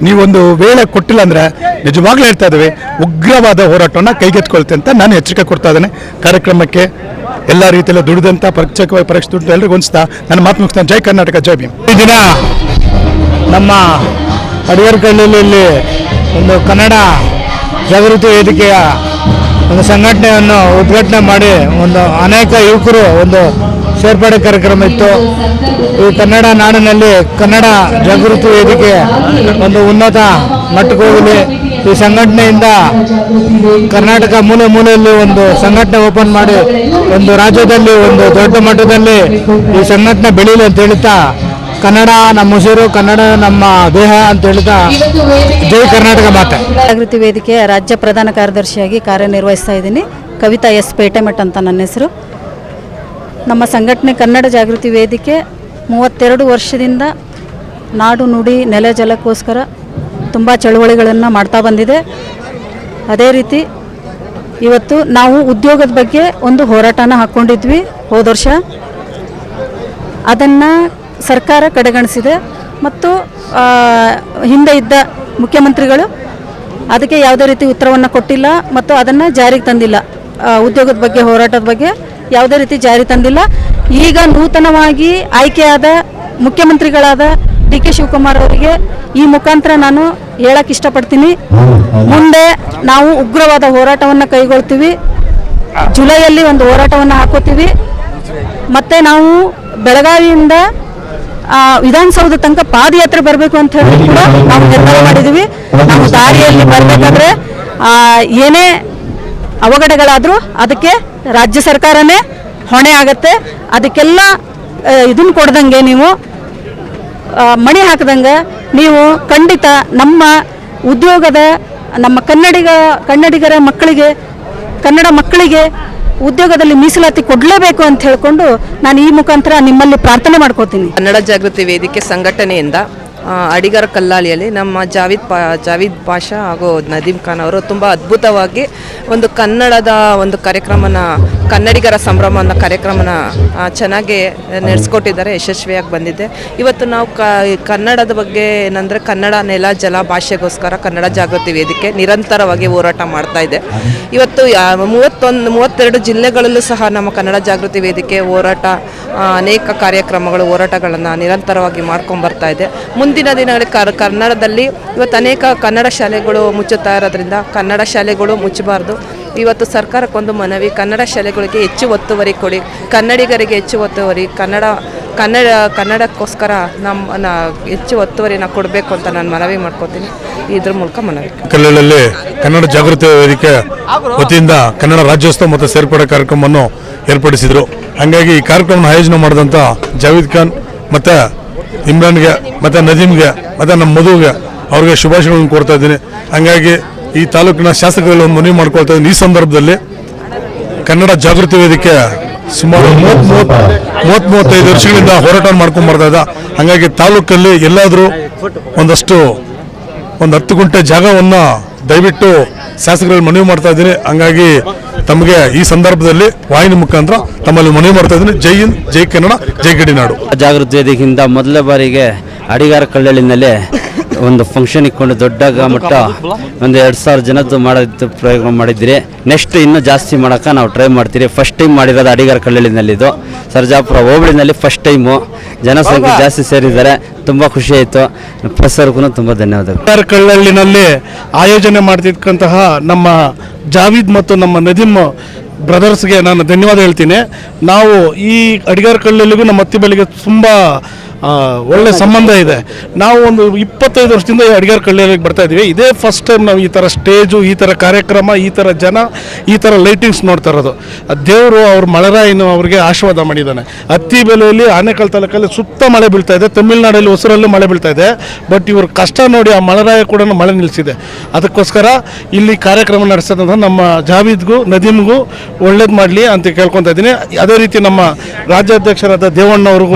ನೀವೊಂದು ವೇಳೆ ಕೊಟ್ಟಿಲ್ಲ ಅಂದರೆ ನಿಜವಾಗ್ಲೂ ಹೇಳ್ತಾ ಇದ್ದೀವಿ, ಉಗ್ರವಾದ ಹೋರಾಟವನ್ನು ಕೈಗೆತ್ಕೊಳ್ತೆ ಅಂತ ನಾನು ಎಚ್ಚರಿಕೆ ಕೊಡ್ತಾ ಇದ್ದೇನೆ. ಕಾರ್ಯಕ್ರಮಕ್ಕೆ ಎಲ್ಲ ರೀತಿಯಲ್ಲಿ ದುಡಿದಂಥ ಪರೀಕ್ಷೆ ದುಡ್ಡು ಎಲ್ಲರಿಗೂ ಹೊಂದಿಸ್ತಾ ನನ್ನ ಮಾತು ಮುಗಿಸ್ತಾನೆ. ಜೈ ಕರ್ನಾಟಕ, ಜೈ ಭೀಮ್. ಈ ದಿನ ನಮ್ಮ ಅಡಿಗರಕಳ್ಳಿಯಲ್ಲಿ ಒಂದು ಕನ್ನಡ ಜಾಗೃತಿ ವೇದಿಕೆಯ ಒಂದು ಸಂಘಟನೆಯನ್ನು ಉದ್ಘಾಟನೆ ಮಾಡಿ ಒಂದು ಅನೇಕ ಯುವಕರು ಒಂದು ಸೇರ್ಪಡೆ ಕಾರ್ಯಕ್ರಮ ಇತ್ತು. ಈ ಕನ್ನಡ ನಾಡಿನಲ್ಲಿ ಕನ್ನಡ ಜಾಗೃತಿ ವೇದಿಕೆ ಒಂದು ಉನ್ನತ ಮಟ್ಟಕ್ಕೆ ಹೋಗಲಿ. ಈ ಸಂಘಟನೆಯಿಂದ ಕರ್ನಾಟಕ ಮೂಲೆ ಮೂಲೆಯಲ್ಲಿ ಒಂದು ಸಂಘಟನೆ ಓಪನ್ ಮಾಡಿ ಒಂದು ರಾಜ್ಯದಲ್ಲಿ ಒಂದು ದೊಡ್ಡ ಮಟ್ಟದಲ್ಲಿ ಈ ಸಂಘಟನೆ ಬೆಳೀಲಿ ಅಂತ ಹೇಳ್ತಾ, ಕನ್ನಡ ನಮ್ಮ ಉಸಿರು, ಕನ್ನಡ ನಮ್ಮ ದೇಹ ಅಂತ ಹೇಳ್ತಾ ಜೈ ಕರ್ನಾಟಕ ಮಾತೆ. ಜಾಗೃತಿ ವೇದಿಕೆಯ ರಾಜ್ಯ ಪ್ರಧಾನ ಕಾರ್ಯದರ್ಶಿಯಾಗಿ ಕಾರ್ಯನಿರ್ವಹಿಸ್ತಾ ಇದ್ದೀನಿ. ಕವಿತಾ ಎಸ್ ಪೇಟೆಮಠ್ ಅಂತ ನನ್ನ ಹೆಸರು. ನಮ್ಮ ಸಂಘಟನೆ ಕನ್ನಡ ಜಾಗೃತಿ ವೇದಿಕೆ 32 ವರ್ಷದಿಂದ ನಾಡು ನುಡಿ ನೆಲ ಜಲಕ್ಕೋಸ್ಕರ ತುಂಬ ಚಳುವಳಿಗಳನ್ನು ಮಾಡ್ತಾ ಬಂದಿದೆ. ಅದೇ ರೀತಿ ಇವತ್ತು ನಾವು ಉದ್ಯೋಗದ ಬಗ್ಗೆ ಒಂದು ಹೋರಾಟನ ಹಾಕ್ಕೊಂಡಿದ್ವಿ ಹೋದ ವರ್ಷ. ಅದನ್ನು ಸರ್ಕಾರ ಕಡೆಗಣಿಸಿದೆ ಮತ್ತು ಹಿಂದೆ ಇದ್ದ ಮುಖ್ಯಮಂತ್ರಿಗಳು ಅದಕ್ಕೆ ಯಾವುದೇ ರೀತಿ ಉತ್ತರವನ್ನು ಕೊಟ್ಟಿಲ್ಲ ಮತ್ತು ಅದನ್ನು ಜಾರಿಗೆ ತಂದಿಲ್ಲ. ಉದ್ಯೋಗದ ಬಗ್ಗೆ, ಹೋರಾಟದ ಬಗ್ಗೆ ಯಾವುದೇ ರೀತಿ ಜಾರಿ ತಂದಿಲ್ಲ. ಈಗ ನೂತನವಾಗಿ ಆಯ್ಕೆಯಾದ ಮುಖ್ಯಮಂತ್ರಿಗಳಾದ ಡಿ ಕೆ ಶಿವಕುಮಾರ್ ಅವರಿಗೆ ಈ ಮುಖಾಂತರ ನಾನು ಹೇಳಕ್ಕೆ ಇಷ್ಟಪಡ್ತೀನಿ, ಮುಂದೆ ನಾವು ಉಗ್ರವಾದ ಹೋರಾಟವನ್ನು ಕೈಗೊಳ್ತೀವಿ. ಜುಲೈಯಲ್ಲಿ ಒಂದು ಹೋರಾಟವನ್ನು ಹಾಕೋತೀವಿ. ಮತ್ತು ನಾವು ಬೆಳಗಾವಿಯಿಂದ ವಿಧಾನಸೌಧ ತನಕ ಪಾದಯಾತ್ರೆ ಬರಬೇಕು ಅಂತ ಹೇಳಿ ಕೂಡ ನಾವು ನಿರ್ಧಾರ ಮಾಡಿದ್ದೀವಿ. ನಾವು ದಾರಿಯಲ್ಲಿ ಬರಬೇಕಾದ್ರೆ ಏನೇ ಅವಘಡಗಳಾದರೂ ಅದಕ್ಕೆ ರಾಜ್ಯ ಸರ್ಕಾರನೇ ಹೊಣೆ ಆಗತ್ತೆ. ಅದಕ್ಕೆಲ್ಲ ಇದನ್ನು ಕೊಡ್ದಂಗೆ, ನೀವು ಮಣಿ ಹಾಕದಂಗೆ ನೀವು ಖಂಡಿತ ನಮ್ಮ ಉದ್ಯೋಗದ, ನಮ್ಮ ಕನ್ನಡಿಗರ ಮಕ್ಕಳಿಗೆ, ಕನ್ನಡ ಮಕ್ಕಳಿಗೆ ಉದ್ಯೋಗದಲ್ಲಿ ಮೀಸಲಾತಿ ಕೊಡಲೇಬೇಕು ಅಂತ ಹೇಳಿಕೊಂಡು ನಾನು ಈ ಮುಖಾಂತರ ನಿಮ್ಮಲ್ಲಿ ಪ್ರಾರ್ಥನೆ ಮಾಡ್ಕೋತೀನಿ. ಕನ್ನಡ ಜಾಗೃತಿ ವೇದಿಕೆ ಸಂಘಟನೆಯಿಂದ ಅಡಿಗರ ಕಲ್ಲಾಳಿಯಲ್ಲಿ ನಮ್ಮ ಜಾವೀದ್ ಪಾಷಾ ಹಾಗೂ ನದೀಮ್ ಖಾನ್ ಅವರು ತುಂಬ ಅದ್ಭುತವಾಗಿ ಒಂದು ಕನ್ನಡದ ಒಂದು ಕಾರ್ಯಕ್ರಮನ, ಕನ್ನಡಿಗರ ಸಂಭ್ರಮ ಅನ್ನೋ ಕಾರ್ಯಕ್ರಮನ ಚೆನ್ನಾಗಿ ನಡೆಸ್ಕೊಟ್ಟಿದ್ದಾರೆ, ಯಶಸ್ವಿಯಾಗಿ ಬಂದಿದೆ. ಇವತ್ತು ನಾವು ಕನ್ನಡದ ಬಗ್ಗೆ ಏನಂದರೆ ಕನ್ನಡ ನೆಲ ಜಲ ಭಾಷೆಗೋಸ್ಕರ ಕನ್ನಡ ಜಾಗೃತಿ ವೇದಿಕೆ ನಿರಂತರವಾಗಿ ಹೋರಾಟ ಮಾಡ್ತಾ ಇದೆ. ಇವತ್ತು 32 ಜಿಲ್ಲೆಗಳಲ್ಲೂ ಸಹ ನಮ್ಮ ಕನ್ನಡ ಜಾಗೃತಿ ವೇದಿಕೆ ಹೋರಾಟ, ಅನೇಕ ಕಾರ್ಯಕ್ರಮಗಳು, ಹೋರಾಟಗಳನ್ನು ನಿರಂತರವಾಗಿ ಮಾಡ್ಕೊಂಡು ಬರ್ತಾ ಇದೆ. ಮುಂದಿನ ದಿನಗಳಲ್ಲಿ ಕನ್ನಡದಲ್ಲಿ ಇವತ್ತು ಅನೇಕ ಕನ್ನಡ ಶಾಲೆಗಳು ಮುಚ್ಚುತ್ತಾ ಇರೋದ್ರಿಂದ ಕನ್ನಡ ಶಾಲೆಗಳು ಮುಚ್ಚಬಾರ್ದು. ಇವತ್ತು ಸರ್ಕಾರಕ್ಕೊಂದು ಮನವಿ, ಕನ್ನಡ ಶಾಲೆಗಳಿಗೆ ಹೆಚ್ಚು ಒತ್ತುವರಿ ಕೊಡಿ, ಕನ್ನಡಿಗರಿಗೆ ಹೆಚ್ಚು ಒತ್ತುವರಿ, ಕನ್ನಡಕ್ಕೋಸ್ಕರ ನಮ್ಮ ಹೆಚ್ಚು ಒತ್ತುವರಿನ ಕೊಡಬೇಕು ಅಂತ ನಾನು ಮನವಿ ಮಾಡ್ಕೋತೀನಿ. ಇದ್ರ ಮೂಲಕ ಮನವಿ. ಕಲ್ಲಳ್ಳಿಯಲ್ಲಿ ಕನ್ನಡ ಜಾಗೃತಿ ವೇದಿಕೆ ವತಿಯಿಂದ ಕನ್ನಡ ರಾಜ್ಯೋತ್ಸವ ಮತ್ತು ಸೇರ್ಪಡೆ ಕಾರ್ಯಕ್ರಮವನ್ನು ಏರ್ಪಡಿಸಿದರು. ಹಾಗಾಗಿ ಈ ಕಾರ್ಯಕ್ರಮವನ್ನು ಆಯೋಜನೆ ಮಾಡಿದಂಥ ಜಾವೀದ್ ಖಾನ್ ಮತ್ತು ಇಮ್ರಾನ್ಗೆ ಮತ್ತು ನದೀಮ್ಗೆ ಮತ್ತು ನಮ್ಮ ಮಧುಗೆ ಅವ್ರಿಗೆ ಶುಭಾಶಯಗಳನ್ನು ಕೊಡ್ತಾ ಇದ್ದೀನಿ. ಹಾಗಾಗಿ ಈ ತಾಲೂಕಿನ ಶಾಸಕರಲ್ಲಿ ಒಂದು ಮನವಿ ಮಾಡ್ಕೊಳ್ತಾ ಇದ್ದೀನಿ. ಈ ಸಂದರ್ಭದಲ್ಲಿ ಕನ್ನಡ ಜಾಗೃತಿ ವೇದಿಕೆ ಸುಮಾರು 30-35 ವರ್ಷಗಳಿಂದ ಹೋರಾಟ ಮಾಡ್ಕೊಂಡು ಬರ್ತಾ ಇದ್ದ. ಹಾಗಾಗಿ ತಾಲೂಕಲ್ಲಿ ಎಲ್ಲಾದರೂ ಒಂದು 10 ಗುಂಟೆ ಜಾಗವನ್ನು ದಯವಿಟ್ಟು ಶಾಸಕರಲ್ಲಿ ಮನವಿ ಮಾಡ್ತಾ ಇದ್ದೀನಿ. ಹಂಗಾಗಿ ತಮಗೆ ಈ ಸಂದರ್ಭದಲ್ಲಿ ವಾಹಿನಿ ಮುಖಾಂತರ ತಮ್ಮಲ್ಲಿ ಮನವಿ ಮಾಡ್ತಾ ಇದ್ದೀನಿ. ಜೈ ಹಿಂದ್, ಜೈ ಕನ್ನಡ, ಜೈ ಗಡಿನಾಡು. ಜಾಗೃತಿ ವೇದಿಕೆಯಿಂದ ಮೊದಲ ಬಾರಿಗೆ ಅಡಿಗಾರ ಕಳ್ಳಳ್ಳಿನಲ್ಲಿ ಒಂದು ಫಂಕ್ಷನ್ ಇಟ್ಕೊಂಡು ದೊಡ್ಡ ಮಟ್ಟ ಒಂದು 2000 ಜನದ್ದು ಮಾಡೋದು ಪ್ರಯೋಗ ಮಾಡಿದ್ದೀರಿ. ನೆಕ್ಸ್ಟ್ ಇನ್ನೂ ಜಾಸ್ತಿ ಮಾಡೋಕೆ ನಾವು ಟ್ರೈ ಮಾಡ್ತೀರಿ. ಫಸ್ಟ್ ಟೈಮ್ ಮಾಡಿರೋದು ಅಡಿಗಾರ ಕಳ್ಳಳ್ಳಿನಲ್ಲಿದ್ದು, ಸರ್ಜಾಪುರ ಹೋಬಳಿನಲ್ಲಿ ಫಸ್ಟ್ ಟೈಮು ಜನಸಂಖ್ಯೆ ಜಾಸ್ತಿ ಸೇರಿದ್ದಾರೆ. ತುಂಬ ಖುಷಿ ಆಯಿತು. ಪ್ರೊಫೆಸರ್ಗೂ ತುಂಬ ಧನ್ಯವಾದಗಳು. ಅಡಿಗಾರ ಕಳ್ಳಳ್ಳಿನಲ್ಲಿ ಆಯೋಜನೆ ಮಾಡ್ತಿರ್ತಕ್ಕಂತಹ ನಮ್ಮ ಜಾವೀದ್ ಮತ್ತು ನಮ್ಮ ನದೀಮ್ ಬ್ರದರ್ಸ್ಗೆ ನಾನು ಧನ್ಯವಾದ ಹೇಳ್ತೀನಿ. ನಾವು ಈ ಅಡಿಗಾರ ಕಳ್ಳಳ್ಳಿಗೂ ನಮ್ಮ ಅತ್ತಿಬೆಲೆಗೆ ತುಂಬ ಒಳ್ಳೆ ಸಂಬಂಧ ಇದೆ. ನಾವು ಒಂದು 25 ವರ್ಷದಿಂದ ಅಡಿಗಾರ ಕಳ್ಳಿಗೆ ಬರ್ತಾ ಇದ್ದೀವಿ. ಇದೇ ಫಸ್ಟ್ ಟೈಮ್ ನಾವು ಈ ಥರ ಸ್ಟೇಜು, ಈ ಥರ ಕಾರ್ಯಕ್ರಮ, ಈ ಥರ ಜನ, ಈ ಥರ ಲೈಟಿಂಗ್ಸ್ ನೋಡ್ತಾ ಇರೋದು. ದೇವರು ಅವ್ರ ಮಳೆರಾಯನು ಅವ್ರಿಗೆ ಆಶೀರ್ವಾದ ಮಾಡಿದ್ದಾನೆ. ಅತ್ತಿಬೆಲೆಯಲ್ಲಿ ಆನೇಕಲ್ ತಾಲೂಕಲ್ಲಿ ಸುತ್ತ ಮಳೆ ಬೀಳ್ತಾ ಇದೆ, ತಮಿಳುನಾಡಲ್ಲಿ ಹೊಸರಲ್ಲೂ ಮಳೆ ಬೀಳ್ತಾ ಇದೆ. ಬಟ್ ಇವ್ರ ಕಷ್ಟ ನೋಡಿ ಆ ಮಳೆರಾಯ ಕೂಡ ಮಳೆ ನಿಲ್ಲಿಸಿದೆ. ಅದಕ್ಕೋಸ್ಕರ ಇಲ್ಲಿ ಕಾರ್ಯಕ್ರಮ ನಡೆಸೋದಂತ ನಮ್ಮ ಜಾವೀದ್ಗೂ ನದೀಮ್ಗೂ ಒಳ್ಳೇದು ಮಾಡಲಿ ಅಂತ ಕೇಳ್ಕೊತಾ ಇದ್ದೀನಿ. ಅದೇ ರೀತಿ ನಮ್ಮ ರಾಜ್ಯಾಧ್ಯಕ್ಷರಾದ ದೇವಣ್ಣವ್ರಿಗೂ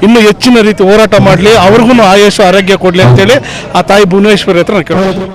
ಇನ್ನೂ ಹೆಚ್ಚಿನ ರೀತಿ ಹೋರಾಟ ಮಾಡಲಿ, ಅವ್ರಿಗೂ ಆಯುಷ್ ಆರೋಗ್ಯ ಕೊಡಲಿ ಅಂತೇಳಿ ಆ ತಾಯಿ ಭುವನೇಶ್ವರಿ ಹತ್ರ ನಾನು ಕೇಳ್ಕೊತೀನಿ.